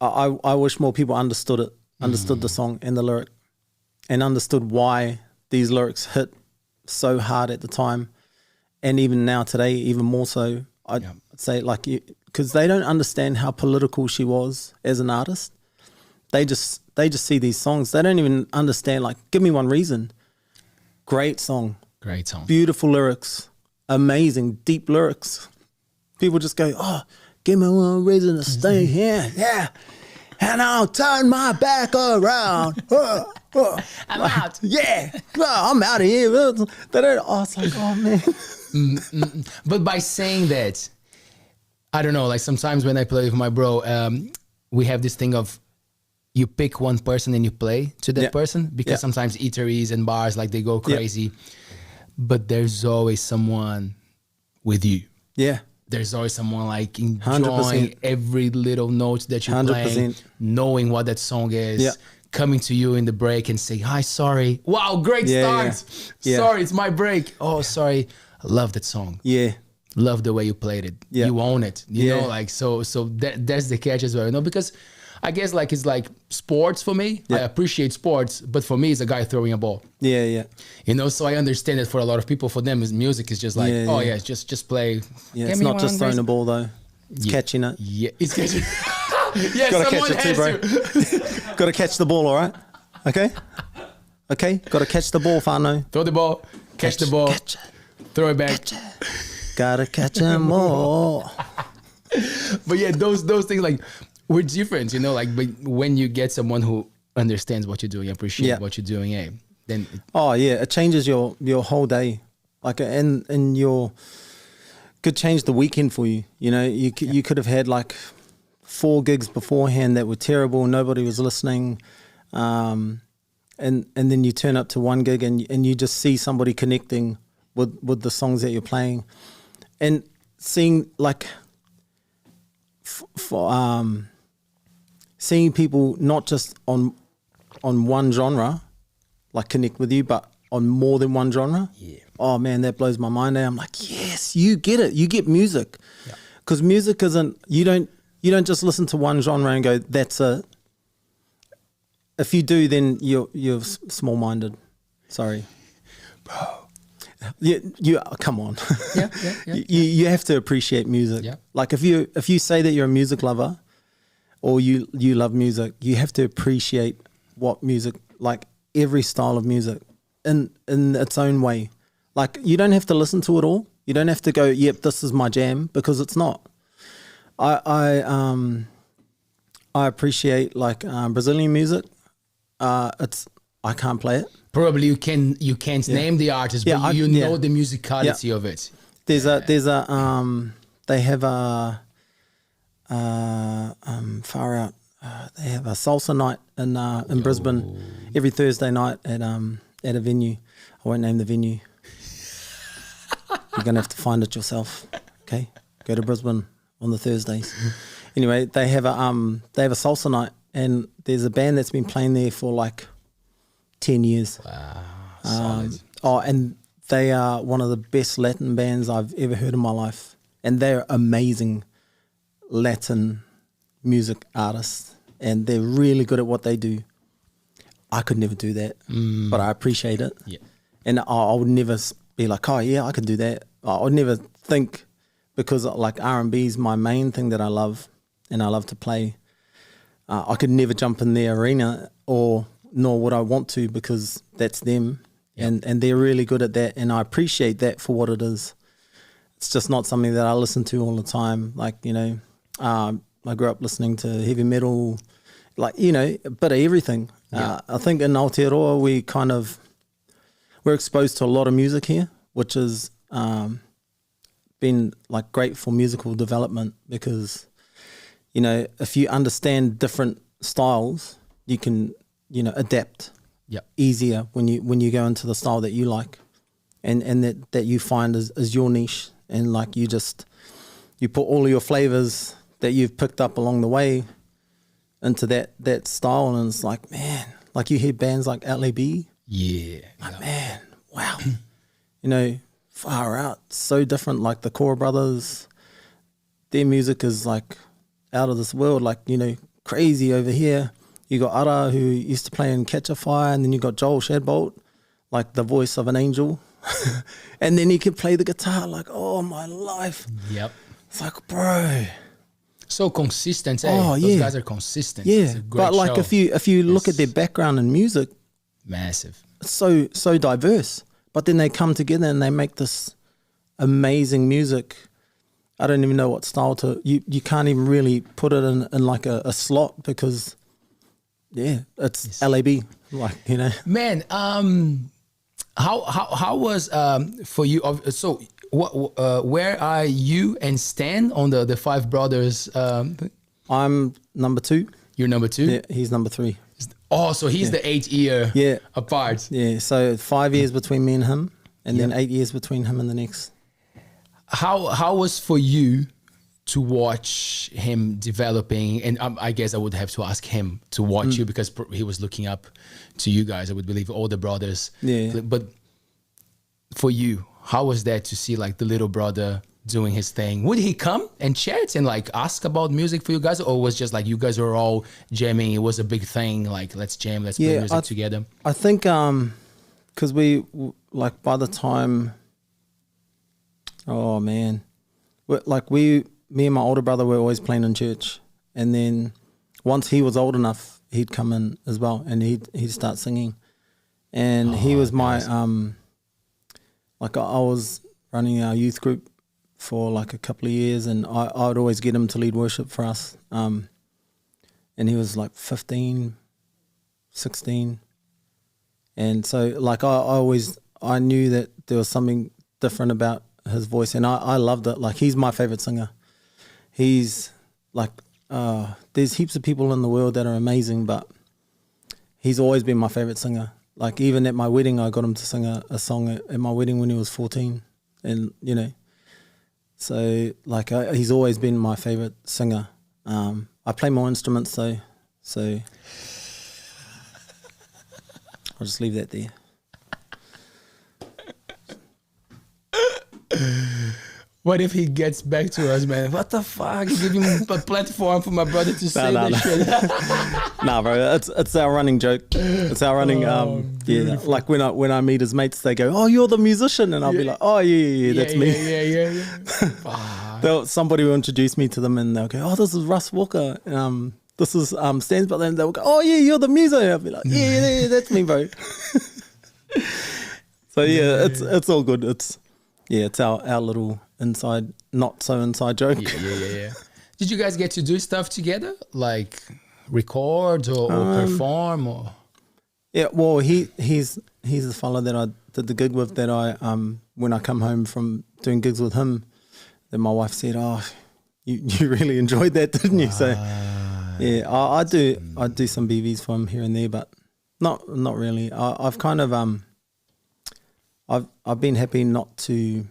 I wish more people understood it, understood the song and the lyric, and understood why these lyrics hit so hard at the time, and even now today, even more so. I'd say, like, because they don't understand how political she was as an artist. They just see these songs. They don't even understand, like, give me one reason. Great song. Beautiful lyrics. Amazing, deep lyrics. People just go, "Oh, give me one reason to stay here. Yeah. And I'll turn my back around. I'm out. Yeah. I'm out of here." They don't, it's like, oh, man. But by saying that, I don't know, like sometimes when I play with my bro, we have this thing of you pick one person and you play to that person, because sometimes eateries and bars, like, they go crazy. But there's always someone with you. Yeah. There's always someone like enjoying 100%. every little note that you're 100%. playing, knowing what that song is, Yeah. coming to you in the break and say, hi, sorry. Wow, great Yeah, start. yeah. Sorry, it's my break. Oh, sorry. I love that song. Yeah. Love the way you played it. Yeah. You own it. You Yeah. know, like, so that's the catch as well, you know, because I guess like it's like sports for me. Yeah. I appreciate sports, but for me, it's a guy throwing a ball. Yeah, yeah. You know, so I understand that for a lot of people, for them, music is just like, Yeah, oh yeah. yeah, just play. Yeah, Get it's me not one just throwing verse. the ball though. It's Yeah. catching it. Yeah, it's catching. Yeah, Gotta someone catch it too, has bro. to. Got to catch the ball, all right? Okay? Okay? Got to catch the ball, whānau. Throw the ball, catch the ball, Catch it. throw it back. Gotta catch 'em all. But yeah, those things like we're different, you know. Like, but when you get someone who understands what you're doing, appreciate Yeah. what you're doing, then Oh, yeah. It changes your whole day. Like, and your... Could change the weekend for you. You know, you could have had like 4 gigs beforehand that were terrible. Nobody was listening. And then you turn up to one gig and you just see somebody connecting with the songs that you're playing, and seeing like seeing people not just on one genre like connect with you, but on more than one genre. Yeah. Oh man, that blows my mind now. I'm like, yes, you get it. You get music, because music isn't. You don't just listen to one genre and go, that's it. If you do, then you're small-minded. Sorry, bro. You come on. Yeah. You have to appreciate music. Yeah. Like if you say that you're a music lover, or you love music, you have to appreciate what music, like every style of music, in its own way. Like you don't have to listen to it all. You don't have to go, yep, this is my jam, because it's not. I appreciate like Brazilian music. I can't play it. Probably you can't name the artist, but Yeah, you know the musicality of it. They have a far out. They have a salsa night in Brisbane every Thursday night at a venue. I won't name the venue. You're gonna have to find it yourself. Okay, go to Brisbane on the Thursdays. Anyway, they have a salsa night, and there's a band that's been playing there for like 10 years. Wow, solid. And they are one of the best Latin bands I've ever heard in my life, and they're amazing Latin music artists, and they're really good at what they do. I could never do that, but I appreciate it. Yeah. And I would never be like, oh yeah, I could do that. I would never think, because like R&B is my main thing that I love, and I love to play. I could never jump in their arena, nor would I want to, because that's them. Yep. And they're really good at that, and I appreciate that for what it is. It's just not something that I listen to all the time. Like, you know, I grew up listening to heavy metal, like, you know, a bit of everything. Yeah. I think in Aotearoa we're exposed to a lot of music here, which has been like great for musical development, because, you know, if you understand different styles, you can, you know, adapt easier when you go into the style that you like, and that you find is your niche, and like you put all of your flavors that you've picked up along the way into that style, and it's like, man, like you hear bands like LAB, like, man, wow, you know, far out, so different. Like the Core Brothers, their music is like out of this world, like, you know, crazy over here. You got Ara, who used to play in Catch a Fire, and then you got Joel Shadbolt, like the voice of an angel. And then he could play the guitar, like, oh my life. Yep. It's like, bro. So consistent, eh? Oh, Those yeah. guys are consistent. Yeah. It's a great But like show. if you look at their background in music, Massive. it's so diverse. But then they come together and they make this amazing music. I don't even know what style you can't even really put it in like a slot, because it's LAB, like, you know. Man, how was for you? So where are you and Stan on the Five Brothers? I'm number 2. You're number 2. Yeah, he's number 3. Oh, so he's the 8 year apart. Yeah, so 5 years between me and him, and then 8 years between him and the next. how was for you to watch him developing? And I guess I would have to ask him to watch you, because he was looking up to you guys. I would believe all the brothers. Yeah. But for you, how was that to see like the little brother doing his thing? Would he come and chat and like ask about music for you guys, or was just like you guys were all jamming? It was a big thing, like let's jam, let's play music together. I think because we like by the time, oh man, me and my older brother were always playing in church, and then once he was old enough, he'd come in as well, and he'd start singing, and he was my like I was running our youth group for like a couple of years, and I would always get him to lead worship for us, and he was like 15, 16, and so like I knew that there was something different about his voice, and I loved it. Like he's my favorite singer. He's like there's heaps of people in the world that are amazing, but he's always been my favorite singer. Like even at my wedding, I got him to sing a song at my wedding when he was 14, and you know, so like he's always been my favorite singer. I play more instruments though, so I'll just leave that there. What if he gets back to us, man? What the fuck? Give him a platform for my brother to say this shit. Nah, bro, it's our running joke. It's our running, yeah. Like when I meet his mates, they go, "Oh, you're the musician," and I'll be like, "Oh, yeah, that's me." Yeah. Somebody will introduce me to them, and they'll go, "Oh, this is Russ Walker. This is Stan's brother," and they'll go, "Oh, yeah, you're the muso." I'll be like, "Yeah, that's me, bro." So yeah, it's all good. It's our little inside, not so inside joke. Yeah. Did you guys get to do stuff together, like record or perform or? Yeah, well, he's the fella that I did the gig with. That I when I come home from doing gigs with him, then my wife said, "Oh, you really enjoyed that, didn't you?" So yeah, I do some BVs for him here and there, but not really. I've kind of I've been happy not to.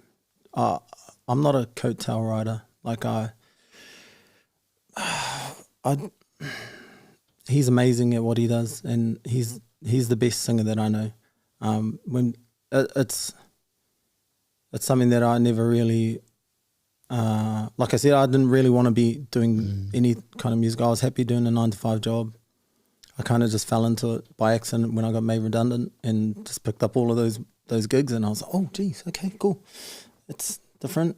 I'm not a coattail rider. Like he's amazing at what he does, and he's the best singer that I know. When it's something that I never really, like I said, I didn't really want to be doing any kind of music. I was happy doing a 9-to-5 job. I kind of just fell into it by accident when I got made redundant, and just picked up all of those gigs, and I was like, oh geez, okay, cool, it's different.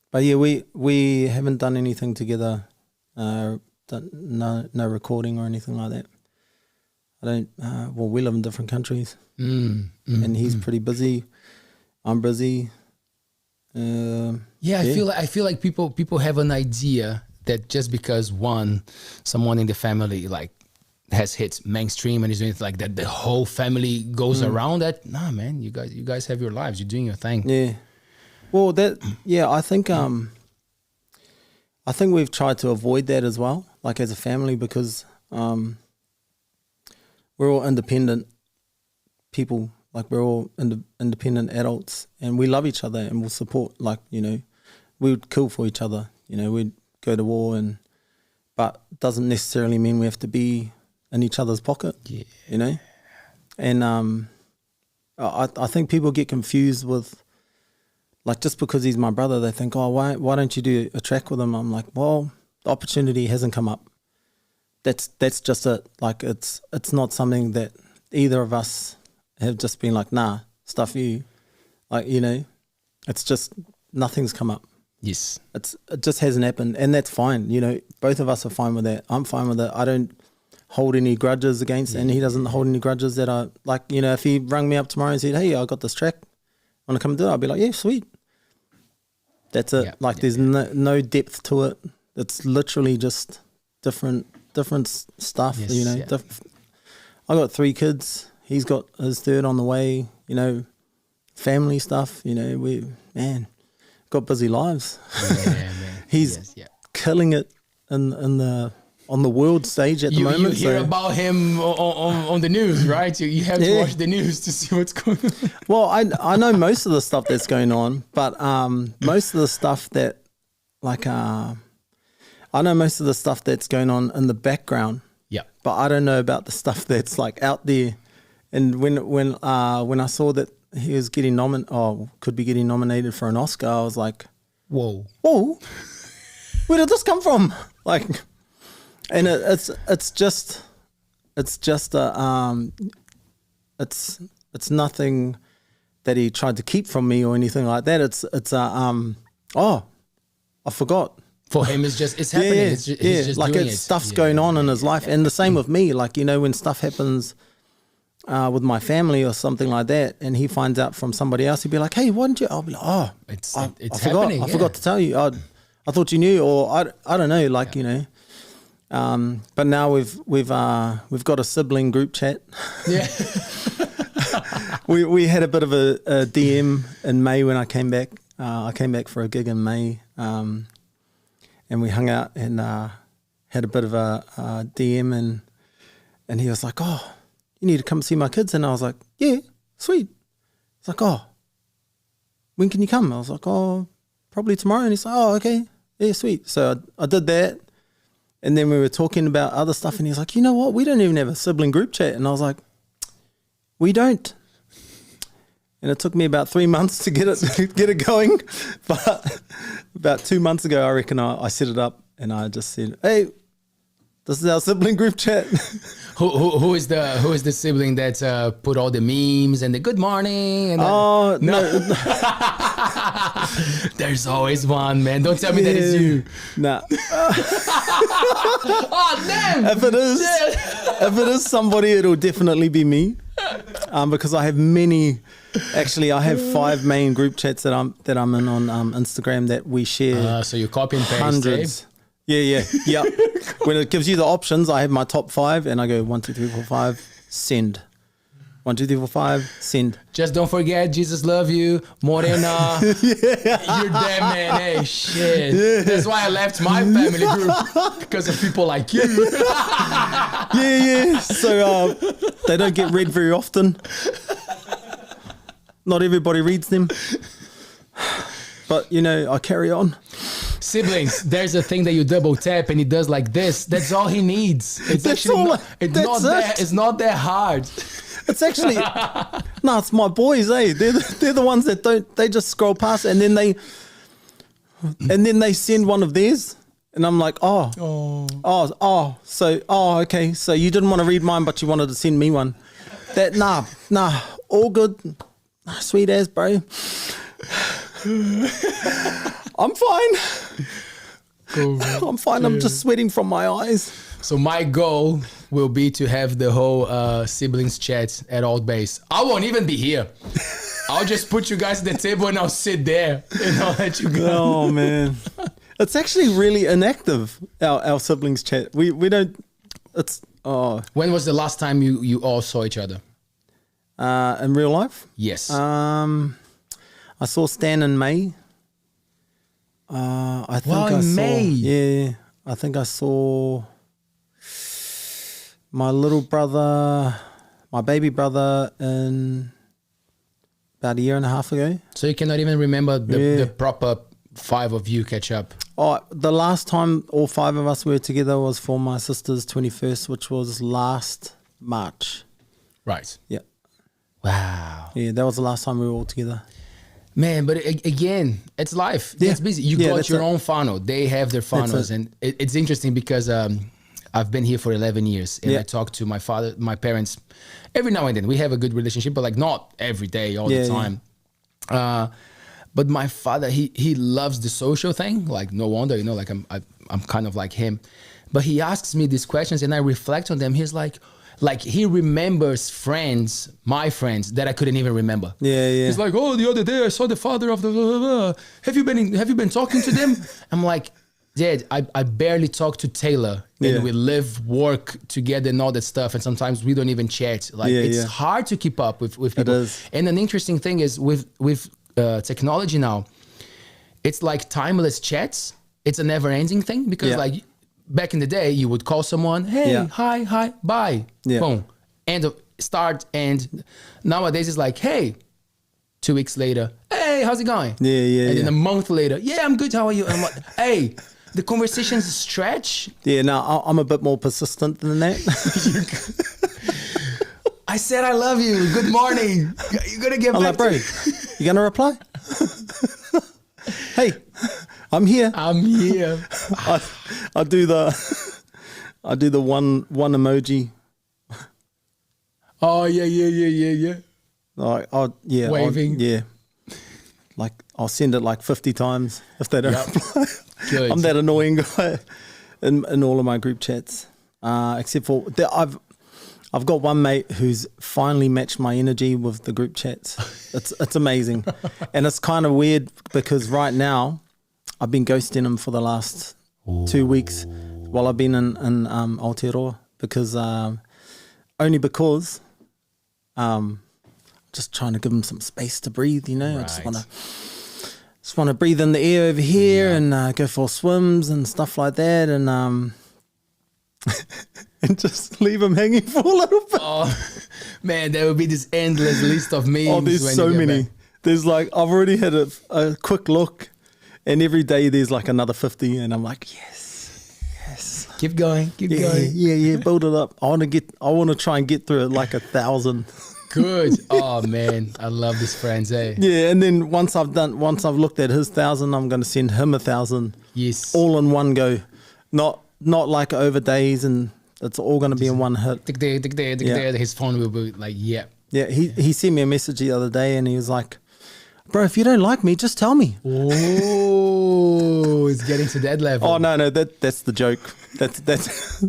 But yeah, we haven't done anything together, no recording or anything like that. I don't. Well, we live in different countries, and he's pretty busy. I'm busy. I feel like people have an idea that just because someone in the family like has hit mainstream and is doing it like that, the whole family goes around that. Nah, man, you guys have your lives. You're doing your thing. Yeah. Well, I think we've tried to avoid that as well, like as a family, because we're all independent people. Like we're all independent adults, and we love each other, and we'll support. Like, you know, we would kill for each other. You know, we'd go to war, but doesn't necessarily mean we have to be in each other's pocket. Yeah. You know, and I think people get confused with, like, just because he's my brother, they think, oh, why don't you do a track with him? I'm like, well, the opportunity hasn't come up. That's just it. Like, it's not something that either of us have just been like, nah, stuff you. Like, you know, it's just nothing's come up. Yes. It just hasn't happened, and that's fine. You know, both of us are fine with that. I'm fine with it. I don't hold any grudges against it, and he doesn't hold any grudges that I, like, you know, if he rang me up tomorrow and said, hey, I got this track, want to come and do it? I'll be like, yeah, sweet. That's it. There's no depth to it. It's literally just different stuff. Yes, you know, I got 3 kids. He's got his 3rd on the way. You know, family stuff. You know, we got busy lives. Yeah, man. He's killing it in the on the world stage at the moment. You hear about him on the news, right? You have to watch the news to see what's going on. Well, I know most of the stuff that's going on, but most of the stuff that, like, I know most of the stuff that's going on in the background. Yeah. But I don't know about the stuff that's like out there. And when I saw that he was getting could be getting nominated for an Oscar, I was like, whoa, where did this come from? Like, and it's nothing that he tried to keep from me or anything like that. I forgot. For him, it's happening. Yeah, He's just like doing stuff's going on in his life, and the same with me. Like, you know, when stuff happens with my family or something like that, and he finds out from somebody else, he'd be like, "Hey, why didn't you?" I'll be like, "Oh, it's I happening. I forgot to tell you. I thought you knew, or I don't know, like, you know." But now we've got a sibling group chat. Yeah. we had a bit of a DM in May when I came back. I came back for a gig in May, and we hung out and had a bit of a DM, and he was like, "Oh, you need to come see my kids," and I was like, "Yeah, sweet." He's like, "Oh, when can you come?" I was like, "Oh, probably tomorrow." And he's like, "Oh, okay, yeah, sweet." So I did that. And then we were talking about other stuff, and he's like, "You know what? We don't even have a sibling group chat." And I was like, "We don't." And it took me about 3 months to get it going. But about 2 months ago, I reckon I set it up, and I just said, "Hey, this is our sibling group chat." Who is the sibling that put all the memes and the good morning? And no. There's always one, man. Don't tell me that it's you. Nah. Oh damn! If it is somebody, it'll definitely be me, because I have many. Actually, I have 5 main group chats that I'm in on Instagram that we share. So you copy and paste. Hundreds. Yeah. When it gives you the options, I have my top 5, and I go 1, 2, 3, 4, 5, send. 1, 2, 3, 4, 5, send. Just don't forget, Jesus love you, Morena. You're dead, man. Hey, shit. Yeah. That's why I left my family group, because of people like you. Yeah. So they don't get read very often. Not everybody reads them. But, you know, I carry on. Siblings, there's a thing that you double tap and he does like this. That's all he needs. It's not that hard. It's actually, no, it's my boys, eh? They're the ones that they just scroll past, and then they send one of theirs, and I'm like, okay. So you didn't want to read mine, but you wanted to send me one. Nah, all good. Sweet as, bro. I'm fine. Cool, I'm fine. I'm just sweating from my eyes. So my goal will be to have the whole siblings chat at Altbays. I won't even be here. I'll just put you guys at the table and I'll sit there and I'll let you go. Oh man, it's actually really inactive. Our siblings chat. We don't. It's When was the last time you all saw each other? In real life? Yes. I saw Stan in May. I think in May. Yeah, I think I saw my little brother, my baby brother, in about a year and a half ago. So you cannot even remember the proper 5 of you catch up? Oh, the last time all 5 of us were together was for my sister's 21st, which was last March. Right. Yeah. Wow. Yeah, that was the last time we were all together. Man, but again, it's life. Yeah. It's busy. You got your own funnel. They have their funnels. And it's interesting because I've been here for 11 years. And I talk to my father, my parents, every now and then. We have a good relationship, but like not every day, all the time. But my father, he loves the social thing. Like no wonder, you know, like I'm kind of like him. But he asks me these questions and I reflect on them. He's like he remembers friends, my friends, that I couldn't even remember. Yeah. He's like, oh, the other day I saw the father of the blah, blah, blah. Have you been talking to them? I'm like, Dad, I barely talk to Taylor. And we live, work together and all that stuff. And sometimes we don't even chat. Like it's hard to keep up with people. It is. And an interesting thing is with technology now, it's like timeless chats. It's a never ending thing because like back in the day, you would call someone, hey, Yeah. hi, bye, Yeah. boom, end of start. And nowadays it's like, hey, 2 weeks later, hey, how's it going? Yeah. And then a month later, yeah, I'm good. How are you? And I'm like, hey, the conversations stretch. Yeah, no, I'm a bit more persistent than that. I said I love you. Good morning. You're gonna get I'm back like, bro, to you gonna reply? Hey, I'm here. I'm here. I do the one emoji. Oh yeah. Like, Waving. Like I'll send it like 50 times if they don't Yep. reply. Good. I'm that annoying guy in all of my group chats, except for I've got one mate who's finally matched my energy with the group chats. It's amazing, and it's kind of weird because right now I've been ghosting him for the last 2 weeks while I've been in Aotearoa because only because just trying to give him some space to breathe. You know, I just want to breathe in the air over here and go for swims and stuff like that, and and just leave him hanging for a little bit. Oh man, there will be this endless list of memes. Oh, there's when so you get many. back. There's like, I've already had a quick look, and every day there's like another 50, and I'm like, yes. Keep going. Yeah, build it up. I want to try and get through it like 1,000. Good. Oh man, I love this friends, eh? Yeah, and then once I've looked at his 1,000, I'm going to send him 1,000. Yes. All in one go, not like over days, and it's all going to be in one hit. Tick there. His phone will be like, yeah. Yeah, he sent me a message the other day, and he was like, bro, if you don't like me, just tell me. Oh, it's getting to that level. Oh no, that's the joke. That's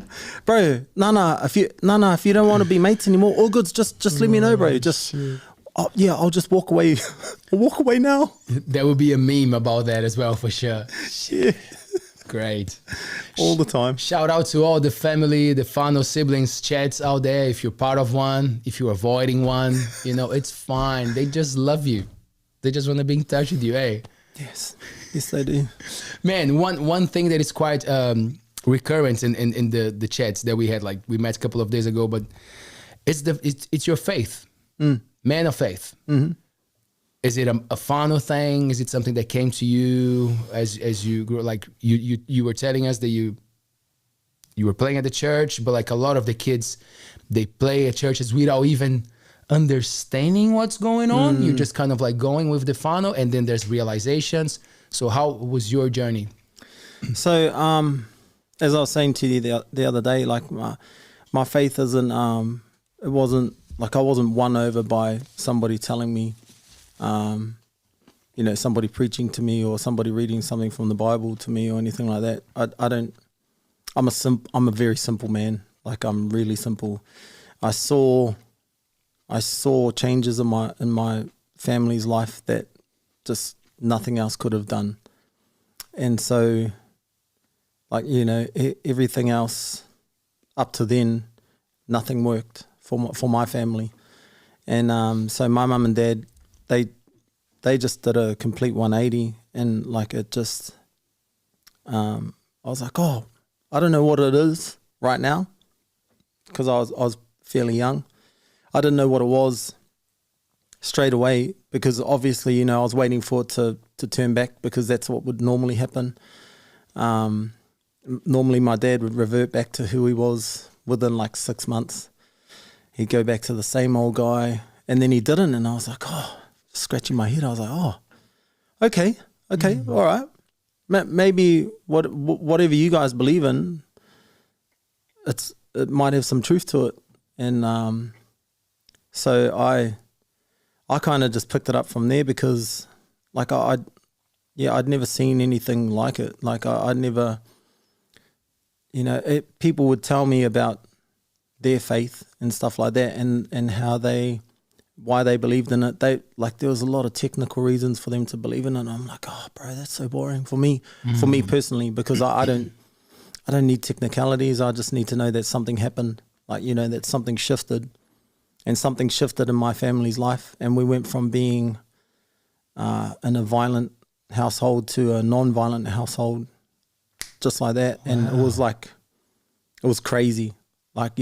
bro. No. If you don't want to be mates anymore, all good. Just let me know, bro. Just I'll just walk away. I'll walk away now. There will be a meme about that as well for sure. Yeah, Great. all the time. Shout out to all the family, the whānau siblings chats out there. If you're part of one, if you're avoiding one, it's fine. They just love you. They just want to be in touch with you, eh? Yes, they do. Man, one thing that is quite recurrent in the chats that we had, like we met a couple of days ago, but it's your faith, man of faith. Mm-hmm. Is it a whānau thing? Is it something that came to you as you grew? Like you were telling us that you were playing at the church, but like a lot of the kids, they play at churches without even understanding what's going on. You're just kind of like going with the whānau, and then there's realizations. So how was your journey? So, as I was saying to you the other day, like my faith isn't. It wasn't like I wasn't won over by somebody telling me, somebody preaching to me or somebody reading something from the Bible to me or anything like that. I don't. I'm a very simple man. Like I'm really simple. I saw changes in my family's life that just nothing else could have done. And so, like, everything else up to then, nothing worked for my family. And so my mum and dad, they just did a complete 180, and like it just, I was like, oh, I don't know what it is right now, because I was fairly young. I didn't know what it was straight away, because obviously, I was waiting for it to turn back, because that's what would normally happen. Normally my dad would revert back to who he was within like 6 months. He'd go back to the same old guy, and then he didn't, and I was like, oh, scratching my head. I was like, oh, okay, all right. Maybe whatever you guys believe in, it might have some truth to it. And so I kind of just picked it up from there, because like I'd never seen anything like it. Like I'd never, people would tell me about their faith and stuff like that, and why they believed in it. There was a lot of technical reasons for them to believe in it. And I'm like, oh, bro, that's so boring for me personally, because I don't need technicalities. I just need to know that something happened, that something shifted. And something shifted in my family's life, and we went from being in a violent household to a non-violent household. just like that. Wow. And it was crazy. Like,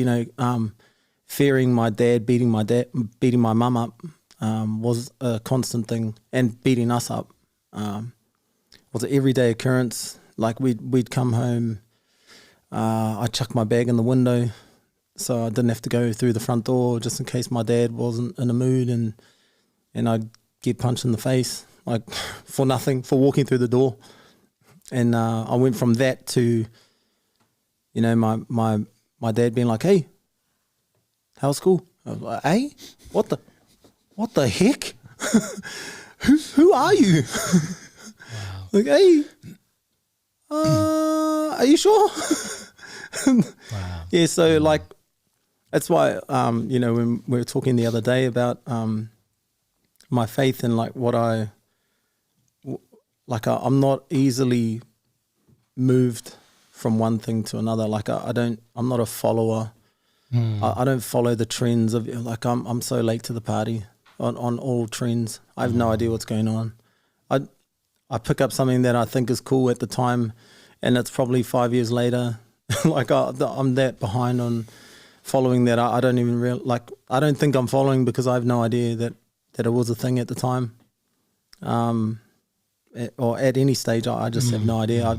fearing my dad, beating my mum up was a constant thing, and beating us up was an everyday occurrence. Like we'd come home, I'd chuck my bag in the window so I didn't have to go through the front door just in case my dad wasn't in a mood, and I'd get punched in the face, like for nothing, for walking through the door. And I went from that to, my dad being like, "Hey, how's school?" I was like, "Hey, what the heck? who are you?" Wow. Like, "Hey, are you sure?" Wow. Yeah, so like that's why when we were talking the other day about my faith and like what I'm not easily moved from one thing to another. Like I'm not a follower. I don't follow the trends of, like, I'm so late to the party on all trends. I have no idea what's going on. I pick up something that I think is cool at the time, and it's probably 5 years later. Like I'm that behind on following that. I don't even I don't think I'm following because I have no idea that it was a thing at the time. Or at any stage, I just have no idea.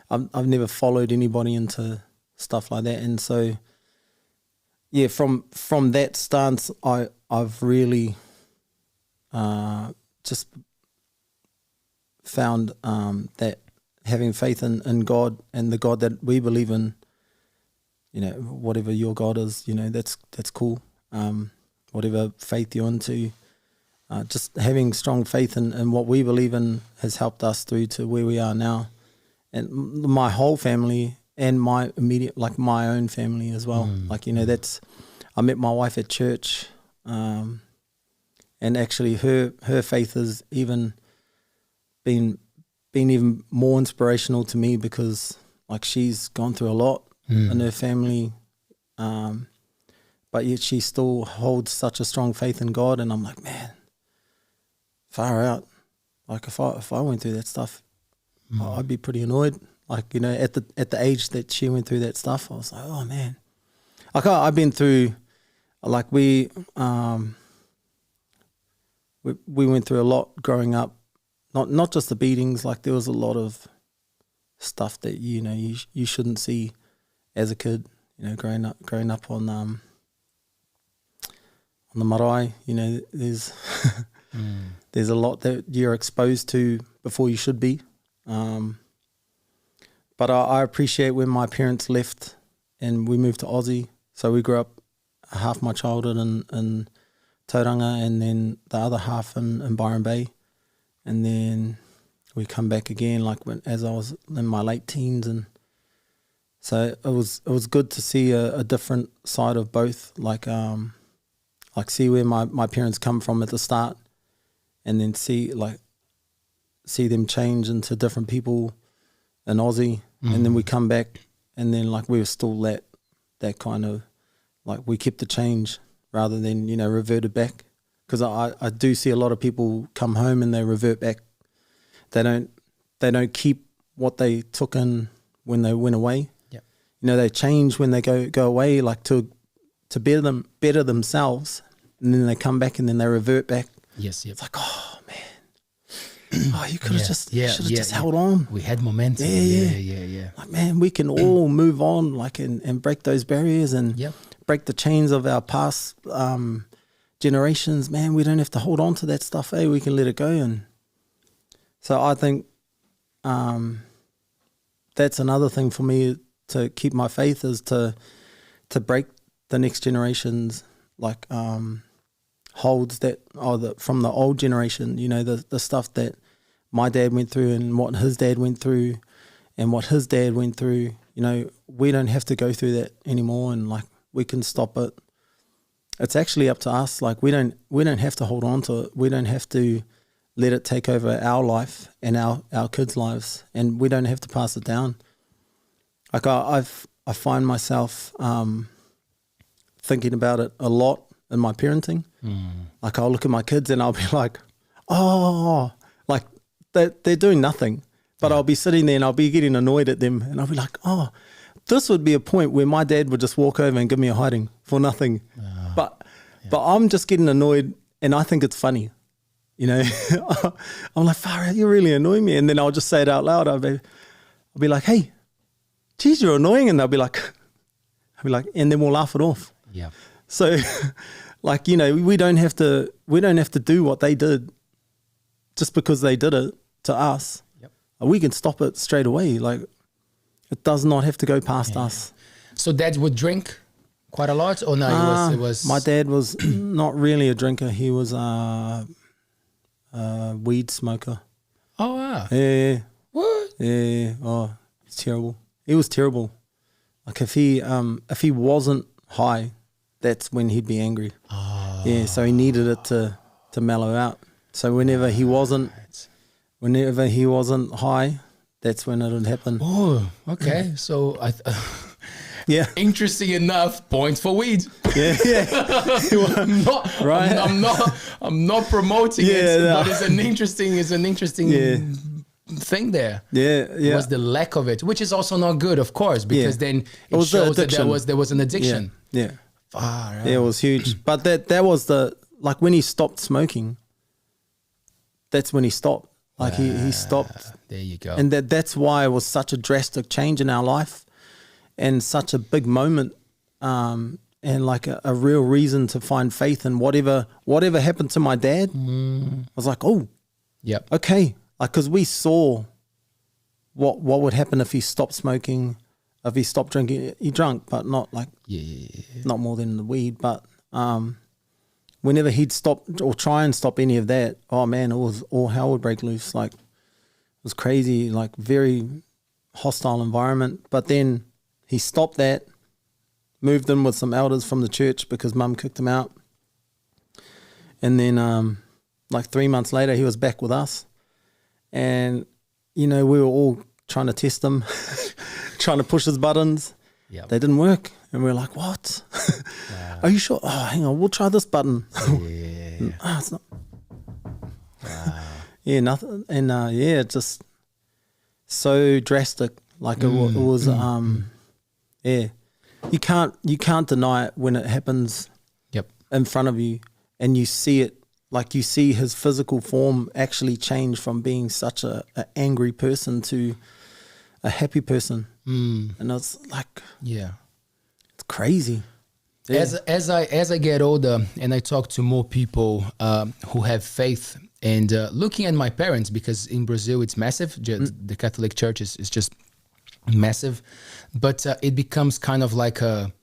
I've never followed anybody into stuff like that, and so yeah, from that stance, I've really just found that having faith in God and the God that we believe in, whatever your God is, that's cool. Whatever faith you're into, just having strong faith in what we believe in has helped us through to where we are now. And my whole family and my immediate, like my own family as well. I met my wife at church, and actually her faith has even been even more inspirational to me, because like she's gone through a lot in her family, but yet she still holds such a strong faith in God. And I'm like, man, far out. Like if I went through that stuff, I'd be pretty annoyed. Like, at the age that she went through that stuff, I was like, oh man. Like I've been through, like we went through a lot growing up. Not just the beatings. Like there was a lot of stuff that you shouldn't see as a kid. Growing up on the marae. There's there's a lot that you're exposed to before you should be. But I appreciate when my parents left and we moved to Aussie. So we grew up half my childhood in Tauranga, and then the other half in Byron Bay. And then we come back again, like as I was in my late teens. And so it was good to see a different side of both, like see where my parents come from at the start, and then see them change into different people in Aussie, and then we come back, and then like we were still that kind of, like we kept the change rather than reverted back, because I do see a lot of people come home and they revert back. They don't keep what they took in when they went away. Yeah, they change when they go away, like to better themselves, and then they come back and then they revert back. Yes, yep. It's like, oh man. Oh, you could have just held on. We had momentum. Yeah. Like, man, we can all move on, like, and break those barriers and break the chains of our past generations. Man, we don't have to hold on to that stuff. Hey, we can let it go. And so I think that's another thing for me to keep my faith, is to break the next generation's like holds that from the old generation, the stuff that my dad went through and what his dad went through and what his dad went through. We don't have to go through that anymore, and like we can stop it. It's actually up to us. Like we don't have to hold on to it. We don't have to let it take over our life and our kids' lives, and we don't have to pass it down. Like I find myself thinking about it a lot in my parenting. Like I'll look at my kids and I'll be like, oh, like they're doing nothing. But I'll be sitting there and I'll be getting annoyed at them, and I'll be like, oh, this would be a point where my dad would just walk over and give me a hiding for nothing. But I'm just getting annoyed, and I think it's funny. You know, I'm like, Farah, you really annoy me. And then I'll just say it out loud. I'll be like, hey, geez, you're annoying. And I'll be like, and then we'll laugh it off. Yeah. So, like, you know, we don't have to do what they did just because they did it to us. Yep. We can stop it straight away. Like, it does not have to go past us. So dad would drink quite a lot, or no? It was. My dad was not really a drinker. He was a weed smoker. Oh wow. Yeah. What? Yeah. Oh, it's terrible. It was terrible. Like if he wasn't high, that's when he'd be angry. Oh. Yeah. So he needed it to mellow out. So whenever he wasn't high, that's when it would happen. Oh, okay. So yeah. Interesting enough, points for weed. Yeah. I'm not promoting it, but it's an interesting thing there. Yeah. Was the lack of it, which is also not good, of course, because then it shows that there was an addiction. Yeah. Far out. Yeah, it was huge. But that was like when he stopped smoking, that's when he stopped. Like he stopped. There you go. And that's why it was such a drastic change in our life and such a big moment, and like a real reason to find faith in whatever happened to my dad. I was like, oh, yep. Okay. Like, because we saw what would happen if he stopped smoking, if he stopped drinking. He drank, but not like, not more than the weed. But whenever he'd stop or try and stop any of that, oh man, all hell would break loose. Like, it was crazy, like very hostile environment. But then he stopped that, moved in with some elders from the church because mum kicked him out. And then like 3 months later, he was back with us. And, you know, we were all trying to test him, trying to push his buttons. Yep. They didn't work. And we were like, what? Wow. Are you sure? Oh, hang on, we'll try this button. Yeah. It's not. Wow. Yeah, nothing. And just so drastic. Like it was, yeah. You can't deny it when it happens in front of you and you see it. Like you see his physical form actually change from being such a angry person to a happy person. And it's like, it's crazy. Yeah. As I get older and I talk to more people who have faith and looking at my parents, because in Brazil it's massive. The Catholic Church is just massive, but it becomes kind of like a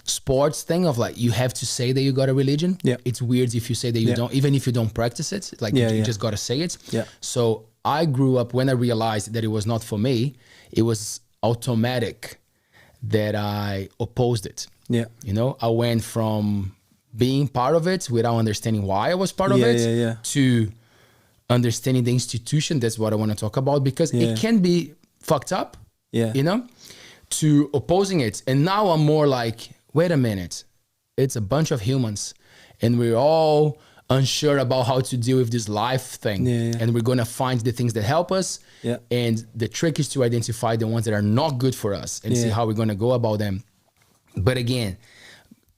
sports thing of like you have to say that you got a religion. It's weird if you say that you don't, even if you don't practice it, like you just got to say it. So I grew up, when I realized that it was not for me, it was automatic that I opposed it. You know, I went from being part of it without understanding why I was part of it to understanding the institution. That's what I want to talk about, because it can be fucked up, you know, to opposing it. And now I'm more like, wait a minute, it's a bunch of humans and we're all unsure about how to deal with this life thing. And we're going to find the things that help us. And the trick is to identify the ones that are not good for us and see how we're going to go about them. But again,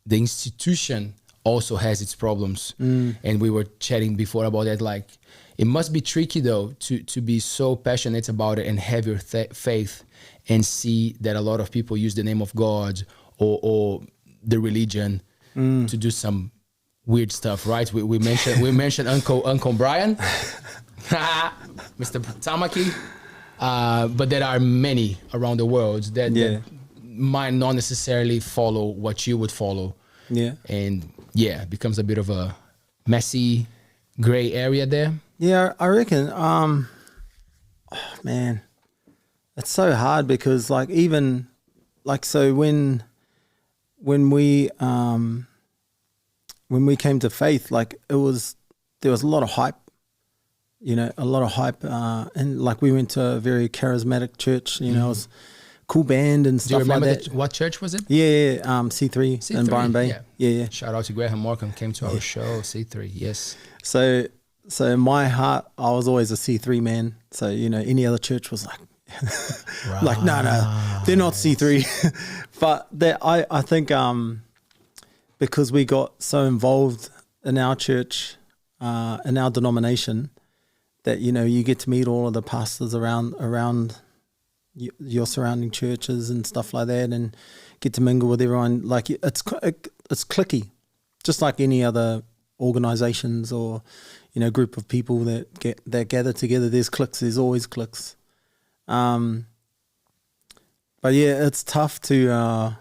the institution also has its problems. And we were chatting before about that. Like, it must be tricky though to be so passionate about it and have your faith and see that a lot of people use the name of God or the religion to do some weird stuff, right? We mentioned Uncle Brian, Mr. Tamaki, but there are many around the world that might not necessarily follow what you would follow. And it becomes a bit of a messy gray area there. I reckon. Oh, man, it's so hard because like even like so when we came to faith, like there was a lot of hype, you know, and like we went to a very charismatic church, you know, it was a cool band and stuff like that. Do you remember what church was it? C3 in Byron Bay. Yeah. Shout out to Graham Morgan, came to our show, C3, yes. So So in my heart, I was always a C3 man. So, you know, any other church was like, like, no, they're not C3. But I think because we got so involved in our church, in our denomination, that, you know, you get to meet all of the pastors around your surrounding churches and stuff like that, and get to mingle with everyone. Like, it's cliquey, just like any other organizations or, you know, group of people that gather together. There's cliques. There's always cliques. But yeah, it's tough to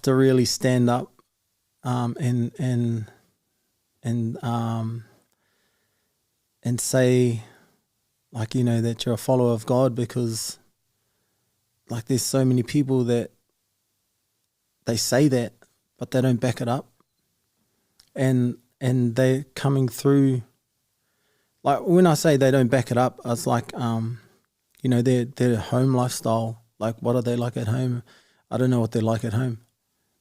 really stand up and say, like, you know, that you're a follower of God, because like there's so many people that they say that, but they don't back it up, and they're coming through. Like, when I say they don't back it up, it's like, you know, their home lifestyle. Like, what are they like at home? I don't know what they're like at home.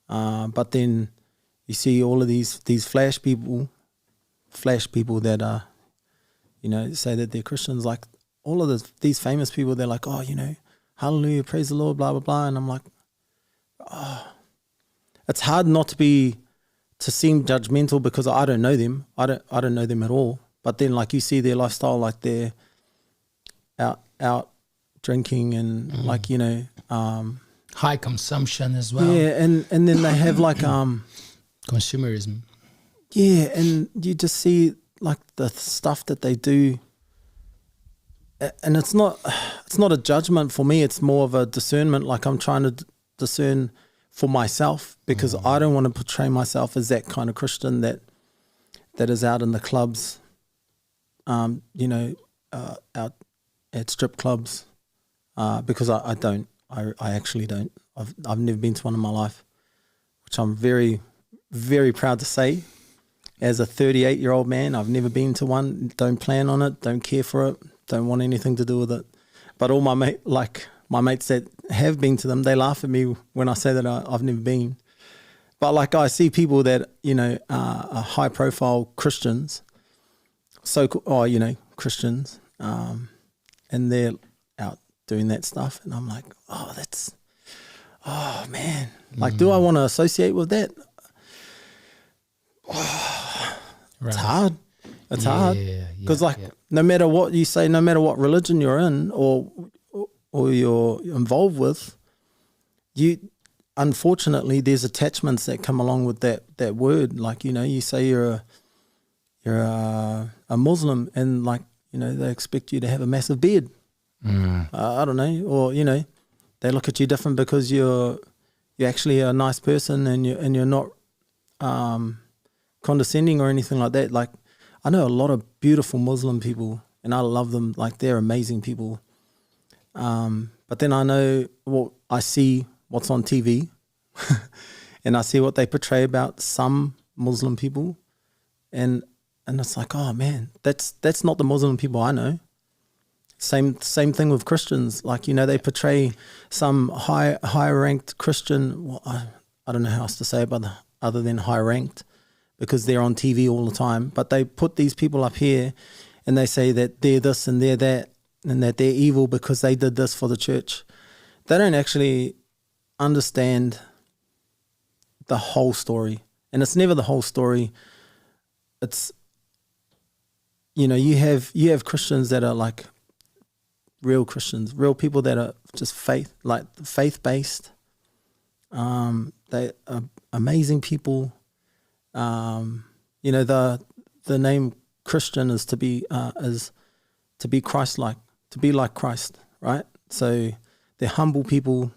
But then you see all of these flash people that are, you know, say that they're Christians. Like, all of these famous people, they're like, oh, you know, hallelujah, praise the Lord, blah, blah, blah. And I'm like, oh, it's hard not to seem judgmental, because I don't know them. I don't know them at all. But then, like, you see their lifestyle, like they're out drinking and like, you know, high consumption as well. Yeah, and then they have like consumerism. Yeah, and you just see like the stuff that they do, and it's not a judgment for me. It's more of a discernment. Like, I'm trying to discern for myself, because I don't want to portray myself as that kind of Christian that is out in the clubs, you know, out at strip clubs, because I don't. I actually don't. I've never been to one in my life, which I'm very, very proud to say. As a 38-year-old man, I've never been to one. Don't plan on it. Don't care for it. Don't want anything to do with it. But all my mates that have been to them, they laugh at me when I say that I've never been. But like, I see people that, you know, are high-profile Christians, you know, Christians, and they're out doing that stuff, and I'm like, oh man, like, do I want to associate with that? It's hard. It's hard, because no matter what you say, no matter what religion you're in or you're involved with, unfortunately there's attachments that come along with that word. Like, you know, you say you're a Muslim, and like, you know, they expect you to have a massive beard. I don't know, or, you know, they look at you different because you're actually a nice person, and you're not condescending or anything like that. Like, I know a lot of beautiful Muslim people, and I love them. Like, they're amazing people. But then I know I see what's on TV, and I see what they portray about some Muslim people, and it's like, oh man, that's not the Muslim people I know. Same thing with Christians. Like, you know, they portray some high ranked Christian. Well, I don't know how else to say it, but other than high ranked, because they're on TV all the time. But they put these people up here, and they say that they're this and they're that, and that they're evil because they did this for the church. They don't actually understand the whole story, and it's never the whole story. It's, you know, you have Christians that are like real Christians, real people that are just faith-based. They are amazing people. You know, the name Christian is to be Christ-like, to be like Christ, right? So they're humble people.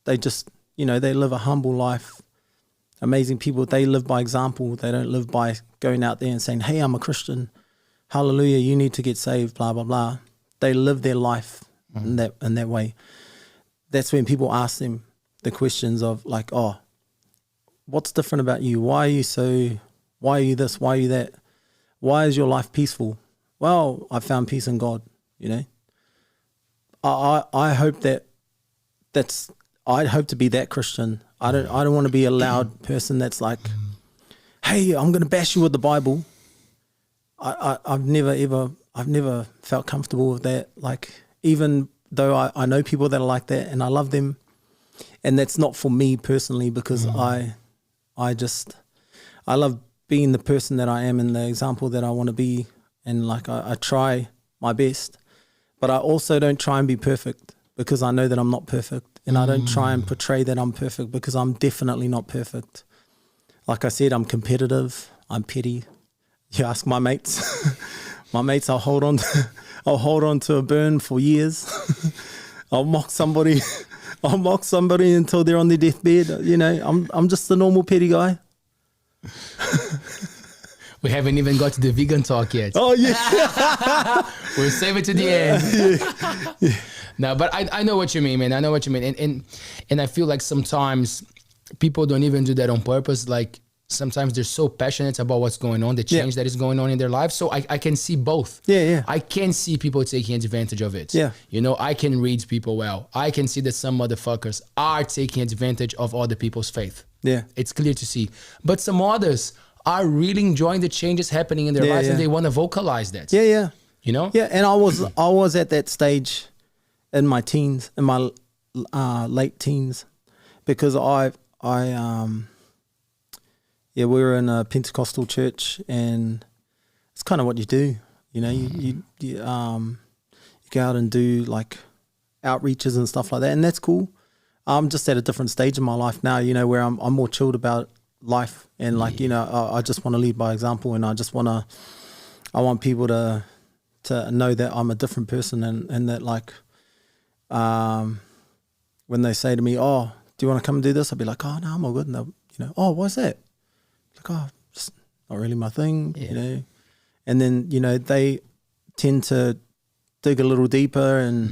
They just, you know, they live a humble life. Amazing people. They live by example. They don't live by going out there and saying, hey, I'm a Christian. Hallelujah, you need to get saved, blah, blah, blah. They live their life in that way. That's when people ask them the questions of like, oh, what's different about you? Why are you this? Why are you that? Why is your life peaceful? Well, I found peace in God, you know. I hope I'd hope to be that Christian. I don't want to be a loud person that's like, hey, I'm going to bash you with the Bible. I've never felt comfortable with that. Like, even though I know people that are like that and I love them, and that's not for me personally, because I love being the person that I am and the example that I want to be, and like I try my best, but I also don't try and be perfect, because I know that I'm not perfect, and I don't try and portray that I'm perfect, because I'm definitely not perfect. Like I said, I'm competitive, I'm petty. You ask my mates, I'll hold on to a burn for years. I'll mock somebody until they're on their deathbed. You know, I'm just a normal petty guy. We haven't even got to the vegan talk yet. Oh yeah. We'll save it to the end. Yeah. No, but I know what you mean, man. I know what you mean. And I feel like sometimes people don't even do that on purpose. Like, sometimes they're so passionate about what's going on, the change that is going on in their life. So I can see both. Yeah. I can see people taking advantage of it. Yeah. You know, I can read people well. I can see that some motherfuckers are taking advantage of other people's faith. Yeah. It's clear to see. But some others are really enjoying the changes happening in their lives, and they want to vocalize that. Yeah. You know? Yeah, and I was at that stage in my teens, in my late teens, because we were in a Pentecostal church, and it's kind of what you do. You know, you go out and do like outreaches and stuff like that, and that's cool. I'm just at a different stage in my life now, you know, where I'm more chilled about life, and like, you know, I just want to lead by example, and I want people to know that I'm a different person, and that like, when they say to me, "Oh, do you want to come and do this?" I'll be like, "Oh no, I'm all good." And they'll, you know, "Oh, what's that?" Like, "Oh, just not really my thing," you know. And then, you know, they tend to dig a little deeper and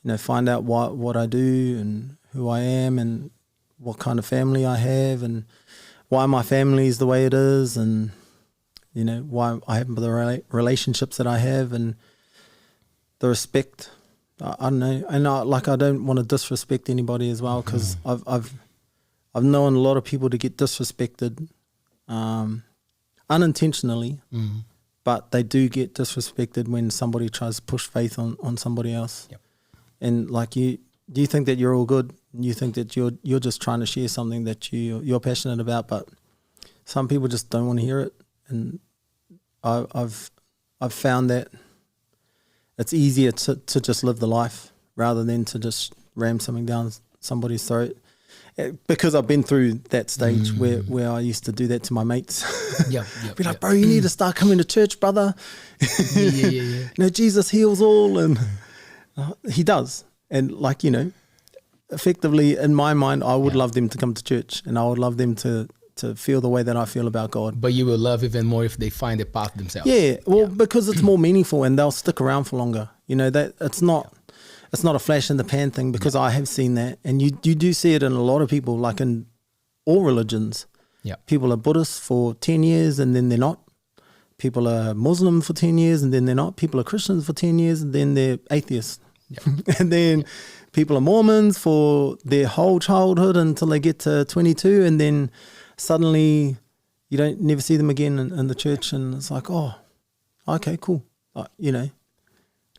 you know, find out what I do and who I am and what kind of family I have and why my family is the way it is, and you know, why I have the relationships that I have, and the respect. I don't know, and I don't want to disrespect anybody as well, because I've known a lot of people to get disrespected unintentionally, but they do get disrespected when somebody tries to push faith on somebody else. Yep. And like, do you think that you're all good? You think that you're just trying to share something that you're passionate about, but some people just don't want to hear it. And I've found that it's easier to just live the life rather than to just ram something down somebody's throat. Because I've been through that stage where I used to do that to my mates. Be like, "Bro, you need to start coming to church, brother." You know, Jesus heals all, and he does. And like, you know, effectively in my mind, I would love them to come to church, and I would love them to feel the way that I feel about God. But you will love even more if they find a path themselves. Yeah, well, because it's more meaningful, and they'll stick around for longer. You know, that it's not a flash in the pan thing, because I have seen that, and you do see it in a lot of people, like in all religions. Yeah, people are Buddhist for 10 years and then they're not. People are Muslim for 10 years and then they're not. People are Christians for 10 years and then they're atheists. Yep. And then people are Mormons for their whole childhood until they get to 22, and then suddenly you never see them again in the church, and it's like, oh, okay, cool. You know,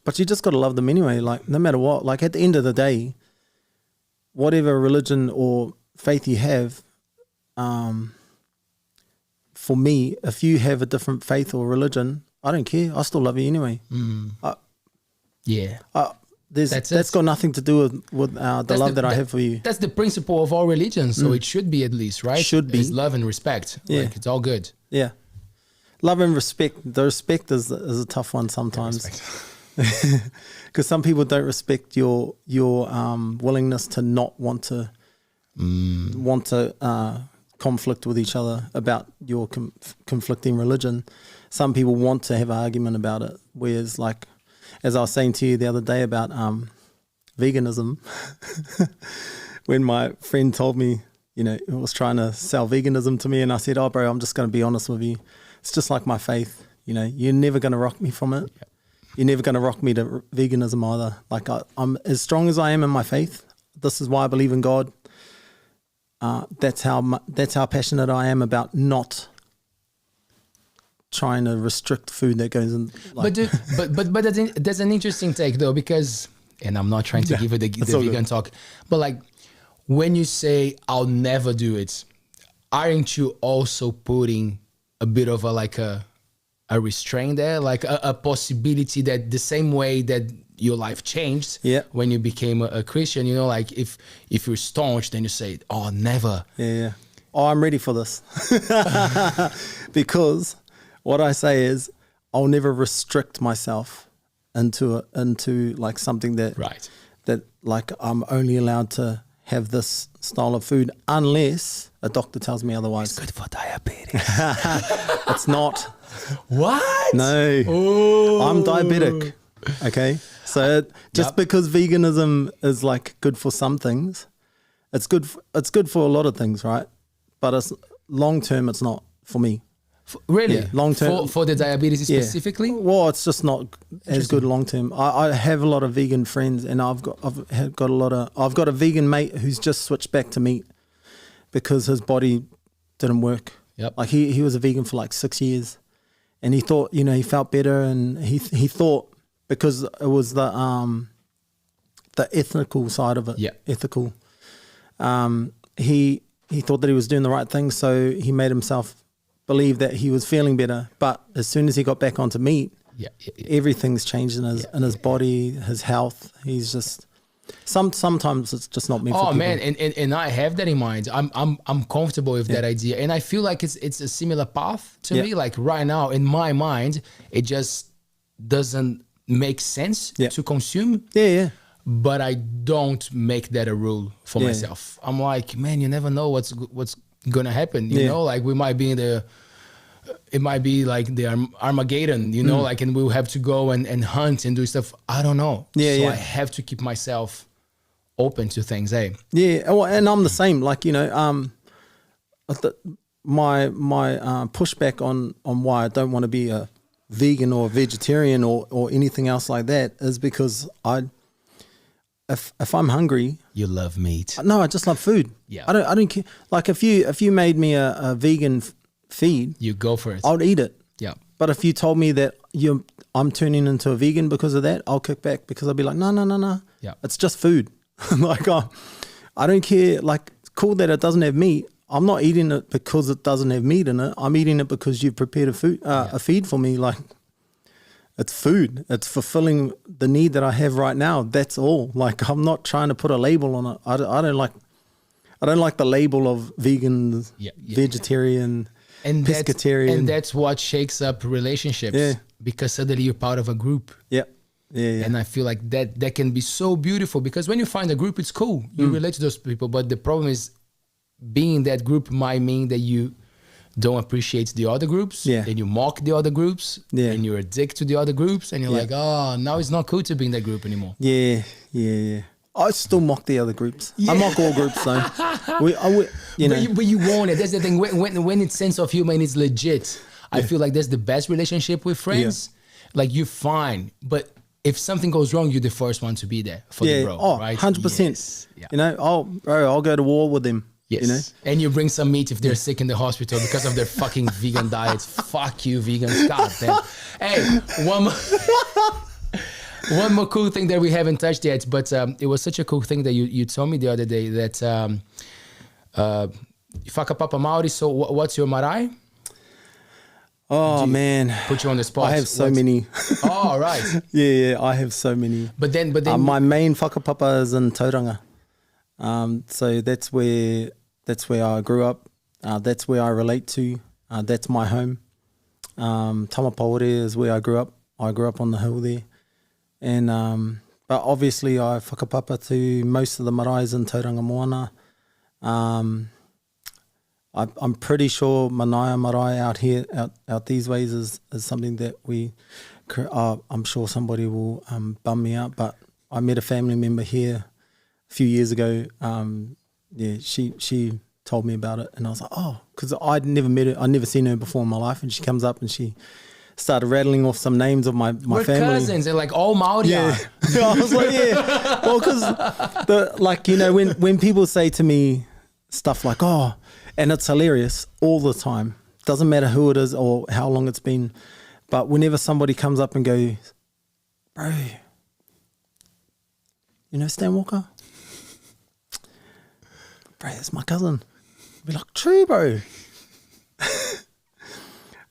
but you just got to love them anyway, like no matter what. Like at the end of the day, whatever religion or faith you have, for me, if you have a different faith or religion, I don't care. I still love you anyway. That's got nothing to do with the love that I have for you. That's the principle of all religions, so it should be, at least, right? Should be. It's love and respect. Yeah. Like, it's all good. Yeah. Love and respect. The respect is a tough one sometimes. Because some people don't respect your willingness to not want to conflict with each other about your conflicting religion. Some people want to have an argument about it, whereas, like, as I was saying to you the other day about veganism, when my friend told me, you know, he was trying to sell veganism to me, and I said, "Oh, bro, I'm just going to be honest with you. It's just like my faith. You know, you're never going to rock me from it. Yep. You're never going to rock me to veganism either. Like, I'm as strong as I am in my faith. This is why I believe in God. That's how passionate I am about not trying to restrict food that goes in. Like, but that's an interesting take though, because, and I'm not trying to give it the vegan talk, but like when you say I'll never do it, aren't you also putting a bit of a restraint there, like a possibility that the same way that your life changed when you became a Christian, you know, like if you're staunch, then you say, oh, never. Yeah. Oh, I'm ready for this. Because what I say is I'll never restrict myself into like something that like I'm only allowed to have this style of food unless a doctor tells me otherwise. It's good for diabetes. It's not. What? No. Oh. I'm diabetic. Okay. So just because veganism is like good for some things, it's good for a lot of things, right? But it's long term, it's not for me. Really? Yeah, long term for the diabetes specifically? Well, it's just not as good long term. I have a lot of vegan friends, and I've got a vegan mate who's just switched back to meat because his body didn't work. Yep. Like he was a vegan for like 6 years, and he thought, you know, he felt better, and he thought because it was the ethical side of it. Yeah. Ethical. He thought that he was doing the right thing, so he made himself believe that he was feeling better. But as soon as he got back onto meat, everything's changed in his body, his health. He's just sometimes it's just not meant for people. Man, and I have that in mind. I'm comfortable with that idea, and I feel like it's a similar path to me. Like right now in my mind, it just doesn't make sense to consume. Yeah. But I don't make that a rule for myself. I'm like, man, you never know what's gonna happen. You know, like we might be it might be like the Armageddon, you know, like, and we'll have to go and hunt and do stuff. I don't know. I have to keep myself open to things. Hey. Yeah. Well, and I'm the same. Like, you know, my pushback on why I don't want to be a vegan or a vegetarian or anything else like that is because if I'm hungry, you love meat. No, I just love food. Yeah, I don't care. Like if you made me a vegan feed, you go for it. I'll eat it. Yeah. But if you told me that I'm turning into a vegan because of that, I'll kick back because I'll be like, no. Yeah. It's just food. Like I don't care. Like it's cool that it doesn't have meat. I'm not eating it because it doesn't have meat in it. I'm eating it because you've prepared a feed for me. Like. It's food. It's fulfilling the need that I have right now. That's all. Like I'm not trying to put a label on it. I don't like the label of vegan, vegetarian, and pescatarian. And that's what shakes up relationships. Yeah. Because suddenly you're part of a group. Yeah. And I feel like that can be so beautiful because when you find a group, it's cool. You relate to those people. But the problem is being in that group might mean that you don't appreciate the other groups, then you mock the other groups, and you're addicted to the other groups, and you're like, oh, now it's not cool to be in that group anymore. Yeah. I still mock the other groups. I mock all groups though. You know. But you want it. That's the thing. When it's sense of humor and it's legit, I feel like that's the best relationship with friends. Like you're fine, but if something goes wrong, you're the first one to be there for the bro, right? 100%. Yes. Yeah. You know, I'll go to war with them. Yes. You know? And you bring some meat if they're sick in the hospital because of their fucking vegan diets. Fuck you, vegans. God damn. Hey, one more cool thing that we haven't touched yet, but it was such a cool thing that you told me the other day that Whakapapa Maori. So what's your marae? Oh man, put you on the spot. I have so many. Oh right. Yeah, I have so many. But then my main whakapapa is in Tauranga. So that's where I grew up. That's where I relate to. That's my home. Tamapahore is where I grew up. I grew up on the hill there. And but obviously I whakapapa to most of the maraes in Tauranga Moana. I'm pretty sure Manaia Marae out here, out these ways is something that I'm sure somebody will bum me out, but I met a family member here a few years ago. She told me about it, and I was like, oh, because I'd never met her, I'd never seen her before in my life, and she comes up and she started rattling off some names of my We're family. We're cousins, they're like all Maori. Yeah. I was like, yeah. Well, because when people say to me stuff like, oh, and it's hilarious all the time. doesn't matter who it is or how long it's been, but whenever somebody comes up and goes, bro, you know Stan Walker? Bro, that's my cousin. I'll be like, true, bro.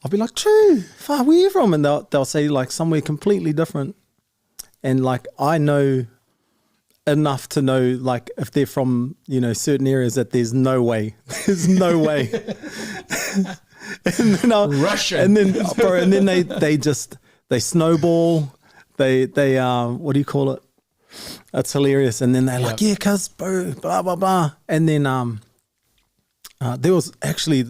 I'll be like, true. Far, where you from? And they'll say like somewhere completely different. And like, I know enough to know like if they're from, you know, certain areas that there's no way. There's no way. And then Russian. And then, bro, and then they snowball. They what do you call it? It's hilarious. And then they're like, yeah, cuz, bro, blah, blah, blah. And then there was actually,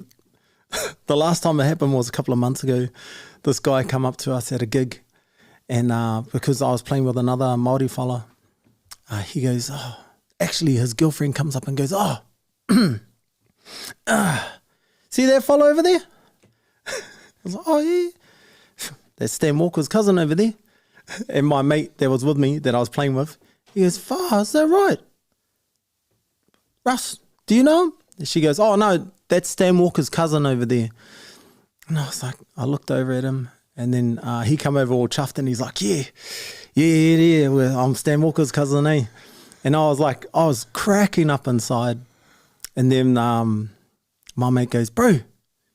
the last time it happened was a couple of months ago. This guy come up to us at a gig. And because I was playing with another Māori fella, he goes, oh, actually his girlfriend comes up and goes, oh, see that fella over there? I was like, oh, yeah. That's Stan Walker's cousin over there. And my mate that was with me, that I was playing with, he goes, Far, is that right? Russ, do you know him? And she goes, oh, no, that's Stan Walker's cousin over there. And I was like, I looked over at him, and then he come over all chuffed, and he's like, yeah, well, I'm Stan Walker's cousin, eh? And I was like, I was cracking up inside. And then my mate goes, bro,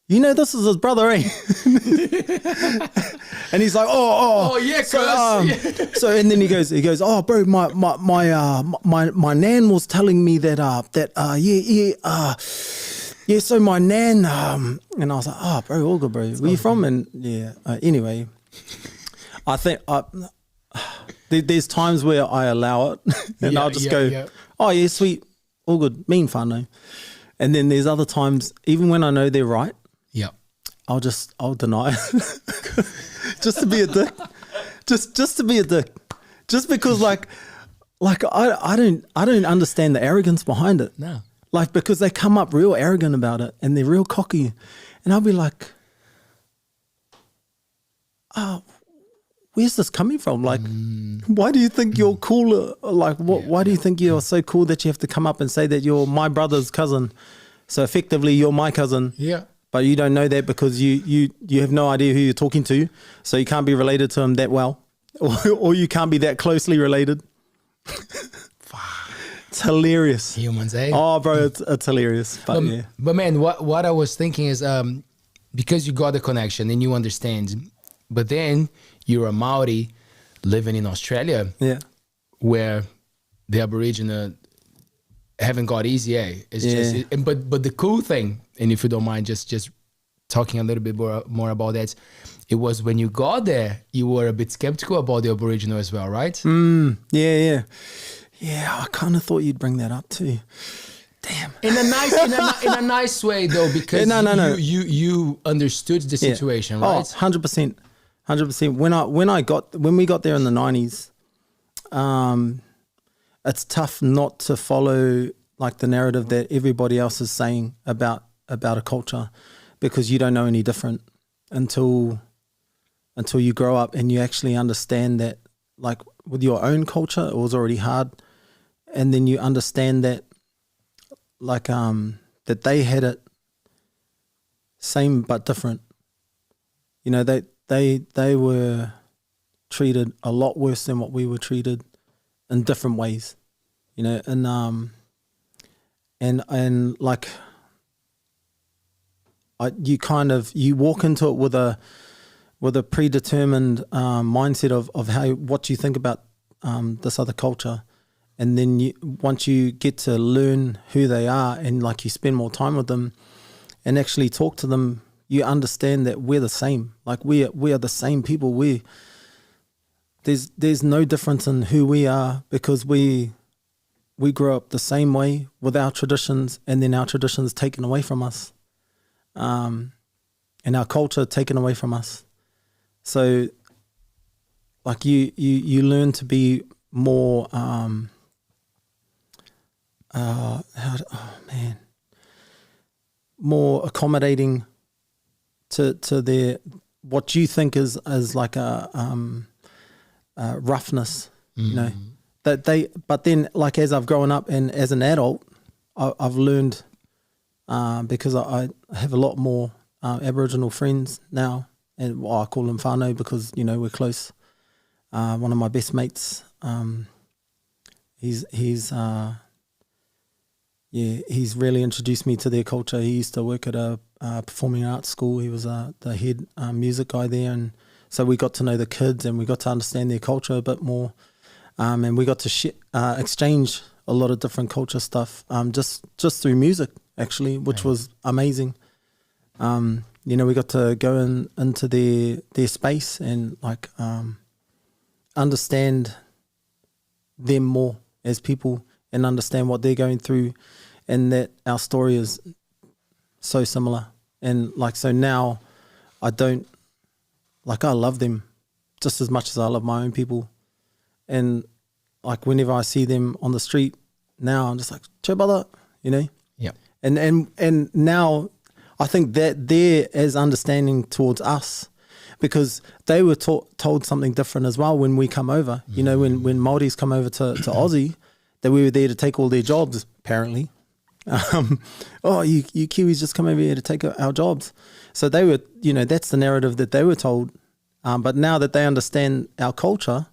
you know this is his brother, eh? And he's like, oh yeah, so and then he goes, oh, bro, my nan was telling me that yeah, so my nan, and I was like, oh, bro, all good, bro. Where you from? And yeah, anyway, I think there's times where I allow it, and I'll just go, oh yeah, sweet, all good, mean fun, and then there's other times, even when I know they're right, I'll deny it. Just to be a dick. Just to be a dick. Just because like I don't understand the arrogance behind it. No. Like, because they come up real arrogant about it and they're real cocky. And I'll be like, where's this coming from? Like, why do you think you're cooler? Like, why do you think you're so cool that you have to come up and say that you're my brother's cousin? So effectively you're my cousin. Yeah. But you don't know that because you have no idea who you're talking to, so you can't be related to him that well, or you can't be that closely related. It's hilarious. Humans, eh? Oh, bro, it's hilarious. But yeah. But man, what I was thinking is, because you got the connection and you understand, but then you're a Maori living in Australia, where the Aboriginal haven't got easy, eh? It's just, but the cool thing, and if you don't mind, just talking a little bit more about that, it was when you got there, you were a bit skeptical about the Aboriginal as well, right? Yeah. I kind of thought you'd bring that up too. Damn. In a nice way though, because you understood the situation, right? 100%. When we got there in the 90s, it's tough not to follow like the narrative that everybody else is saying about a culture, because you don't know any different until you grow up and you actually understand that, like, with your own culture, it was already hard, and then you understand that, like, that they had it same but different. You know, they were treated a lot worse than what we were treated in different ways. You know, and like, you walk into it with a predetermined mindset of what you think about this other culture, and then once you get to learn who they are and like you spend more time with them and actually talk to them, you understand that we're the same. Like we are the same people. There's no difference in who we are, because we grew up the same way with our traditions, and then our traditions taken away from us. And our culture taken away from us. So like you learn to be more more accommodating to their, what you think is like a roughness, you know, but then like as I've grown up and as an adult, I've learned, because I have a lot more Aboriginal friends now, and I call them whānau because we're close. One of my best mates, he's really introduced me to their culture. He used to work at a performing arts school. He was the head music guy there, and so we got to know the kids and we got to understand their culture a bit more, and we got to exchange a lot of different culture stuff just through music actually, which was amazing. We got to go into their space and like understand them more as people and understand what they're going through, and that our story is so similar. And like, so now I love them just as much as I love my own people. And like whenever I see them on the street now, I'm just like, "Che brother," Yeah. And now I think that they're as understanding towards us, because they were told something different as well when we come over. When Māoris come over to Aussie, that we were there to take all their jobs, apparently. You Kiwis just come over here to take our jobs. So they were, that's the narrative that they were told. But now that they understand our culture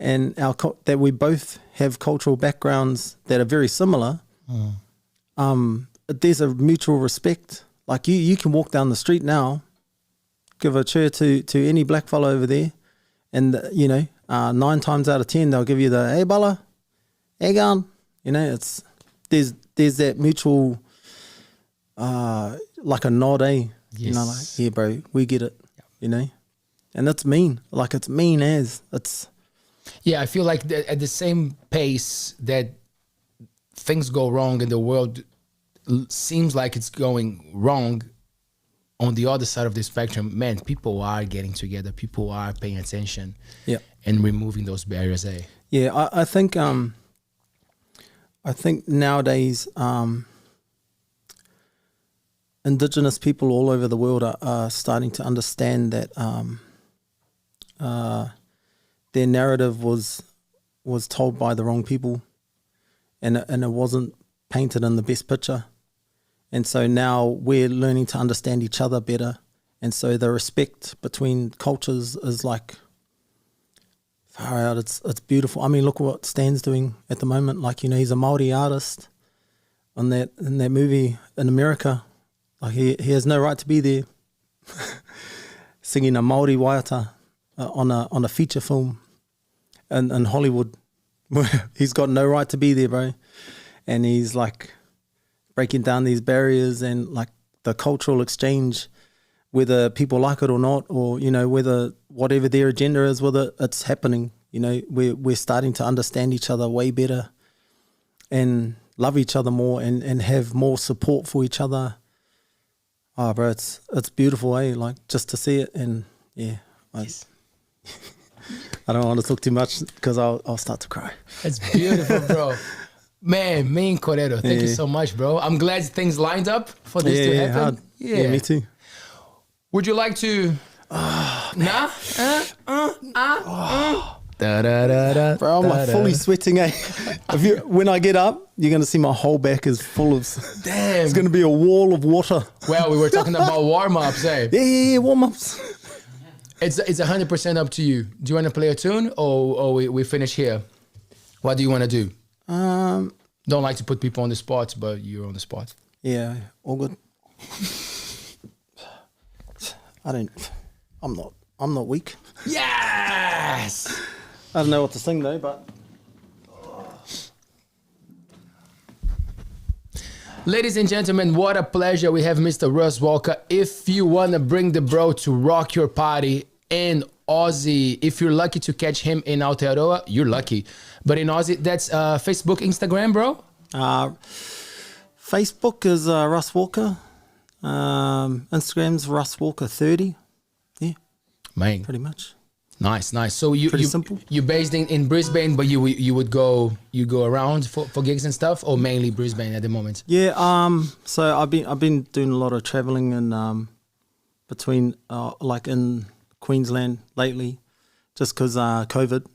and that we both have cultural backgrounds that are very similar, there's a mutual respect. Like you can walk down the street now, give a chair to any black fellow over there, and 9 times out of 10 they'll give you the "Hey bala, hey gun." It's there's that mutual like a nod, Yes. like, "Yeah bro, we get it." And that's mean. Like it's mean as it's. Yeah, I feel like at the same pace that things go wrong in the world, seems like it's going wrong on the other side of the spectrum. Man, people are getting together. People are paying attention. Yeah. And removing those barriers. Yeah, I think nowadays Indigenous people all over the world are starting to understand that their narrative was told by the wrong people, and it wasn't painted in the best picture. And so now we're learning to understand each other better, and so the respect between cultures is like far out. It's beautiful. I mean, look what Stan's doing at the moment. Like, he's a Māori artist in that movie in America. Like he has no right to be there singing a Māori waiata on a feature film in Hollywood. He's got no right to be there, bro. And he's like breaking down these barriers and like the cultural exchange, whether people like it or not, or whether whatever their agenda is, whether it's happening. We're starting to understand each other way better and love each other more and have more support for each other. Oh, bro, it's beautiful, like just to see it. And yeah, Yes. I don't want to talk too much because I'll start to cry. That's beautiful, bro. Man, me and Corero, thank you so much, bro. I'm glad things lined up for this to happen. Hard. Yeah, me too. Would you like to? Nah? Bro, I'm like fully sweating, when I get up, you're going to see my whole back is full of... Damn. It's going to be a wall of water. Well, we were talking about warm-ups, Yeah, warm-ups. It's 100% up to you. Do you want to play a tune or we finish here? What do you want to do? Don't like to put people on the spot, but you're on the spot. Yeah, all good. I'm not weak. Yes! I don't know what to sing though, but... Ladies and gentlemen, what a pleasure. We have Mr. Russ Walker. If you want to bring the bro to rock your party in Aussie, if you're lucky to catch him in Aotearoa, you're lucky. But in Aussie, that's Facebook, Instagram, bro? Facebook is Russ Walker. Instagram's Russ Walker 30. Yeah, Man. pretty much. Nice. So simple. you're based in Brisbane, but you would go around for gigs and stuff, or mainly Brisbane at the moment? Yeah. So I've been doing a lot of traveling and between like in Queensland lately, just because COVID,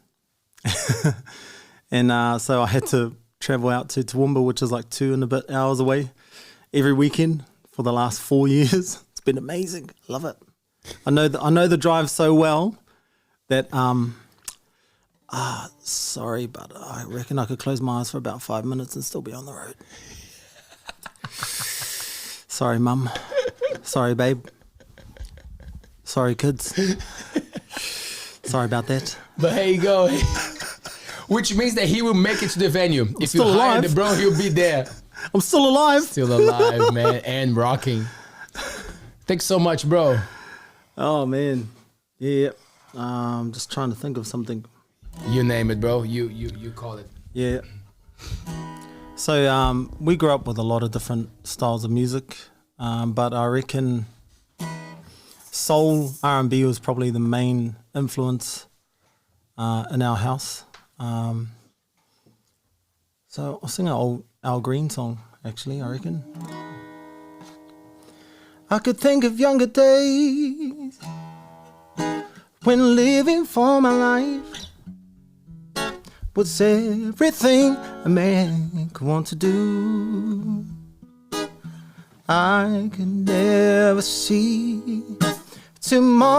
and so I had to travel out to Toowoomba, which is like 2 and a bit hours away, every weekend for the last 4 years. It's been amazing. Love it. I know the drive so well that sorry, but I reckon I could close my eyes for about 5 minutes and still be on the road. Sorry, Mum. Sorry, babe. Sorry, kids. Sorry about that. But here you go. Which means that he will make it to the venue. If you still hire alive. the bro, he'll be there. I'm still alive. Still alive, man, and rocking. Thanks so much, bro. Oh, man. Yeah. Just trying to think of something. You name it, bro. You call it. Yeah. So we grew up with a lot of different styles of music, but I reckon soul R&B was probably the main influence in our house. So I'll sing an old Al Green song, actually, I reckon. I could think of younger days when living for my life was everything a man could want to do. I could never see tomorrow.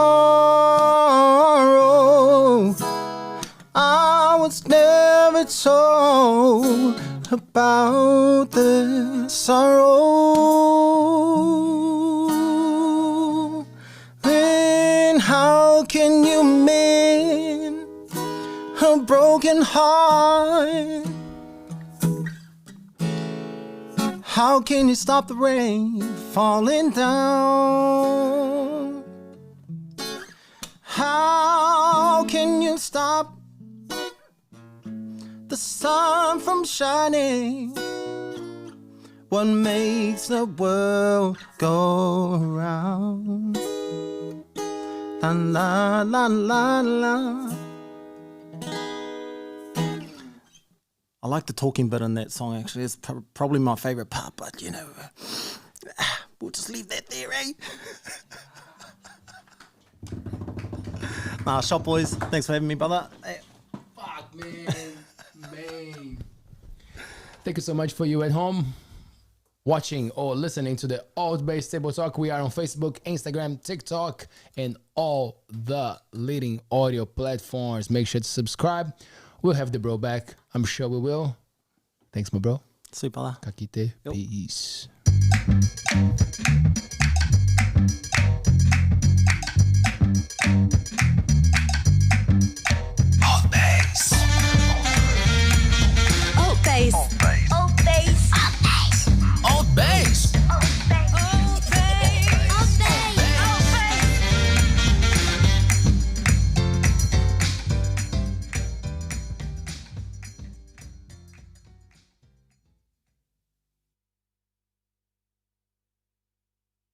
I was never told about the sorrow. Then how can you mend a broken heart? How can you stop the rain falling down? How can you stop the sun from shining? What makes the world go around? La la la la la. I like the talking bit in that song, actually. It's probably my favourite part, but, you know, we'll just leave that there, eh? Shop boys, thanks for having me, brother. Hey. Fuck, man. Thank you so much for you at home watching or listening to the Altbays Table Talk. We are on Facebook, Instagram, TikTok, and all the leading audio platforms. Make sure to subscribe. We'll have the bro back. I'm sure we will. Thanks, my bro. See you, brother. Kakite. Yep. Peace.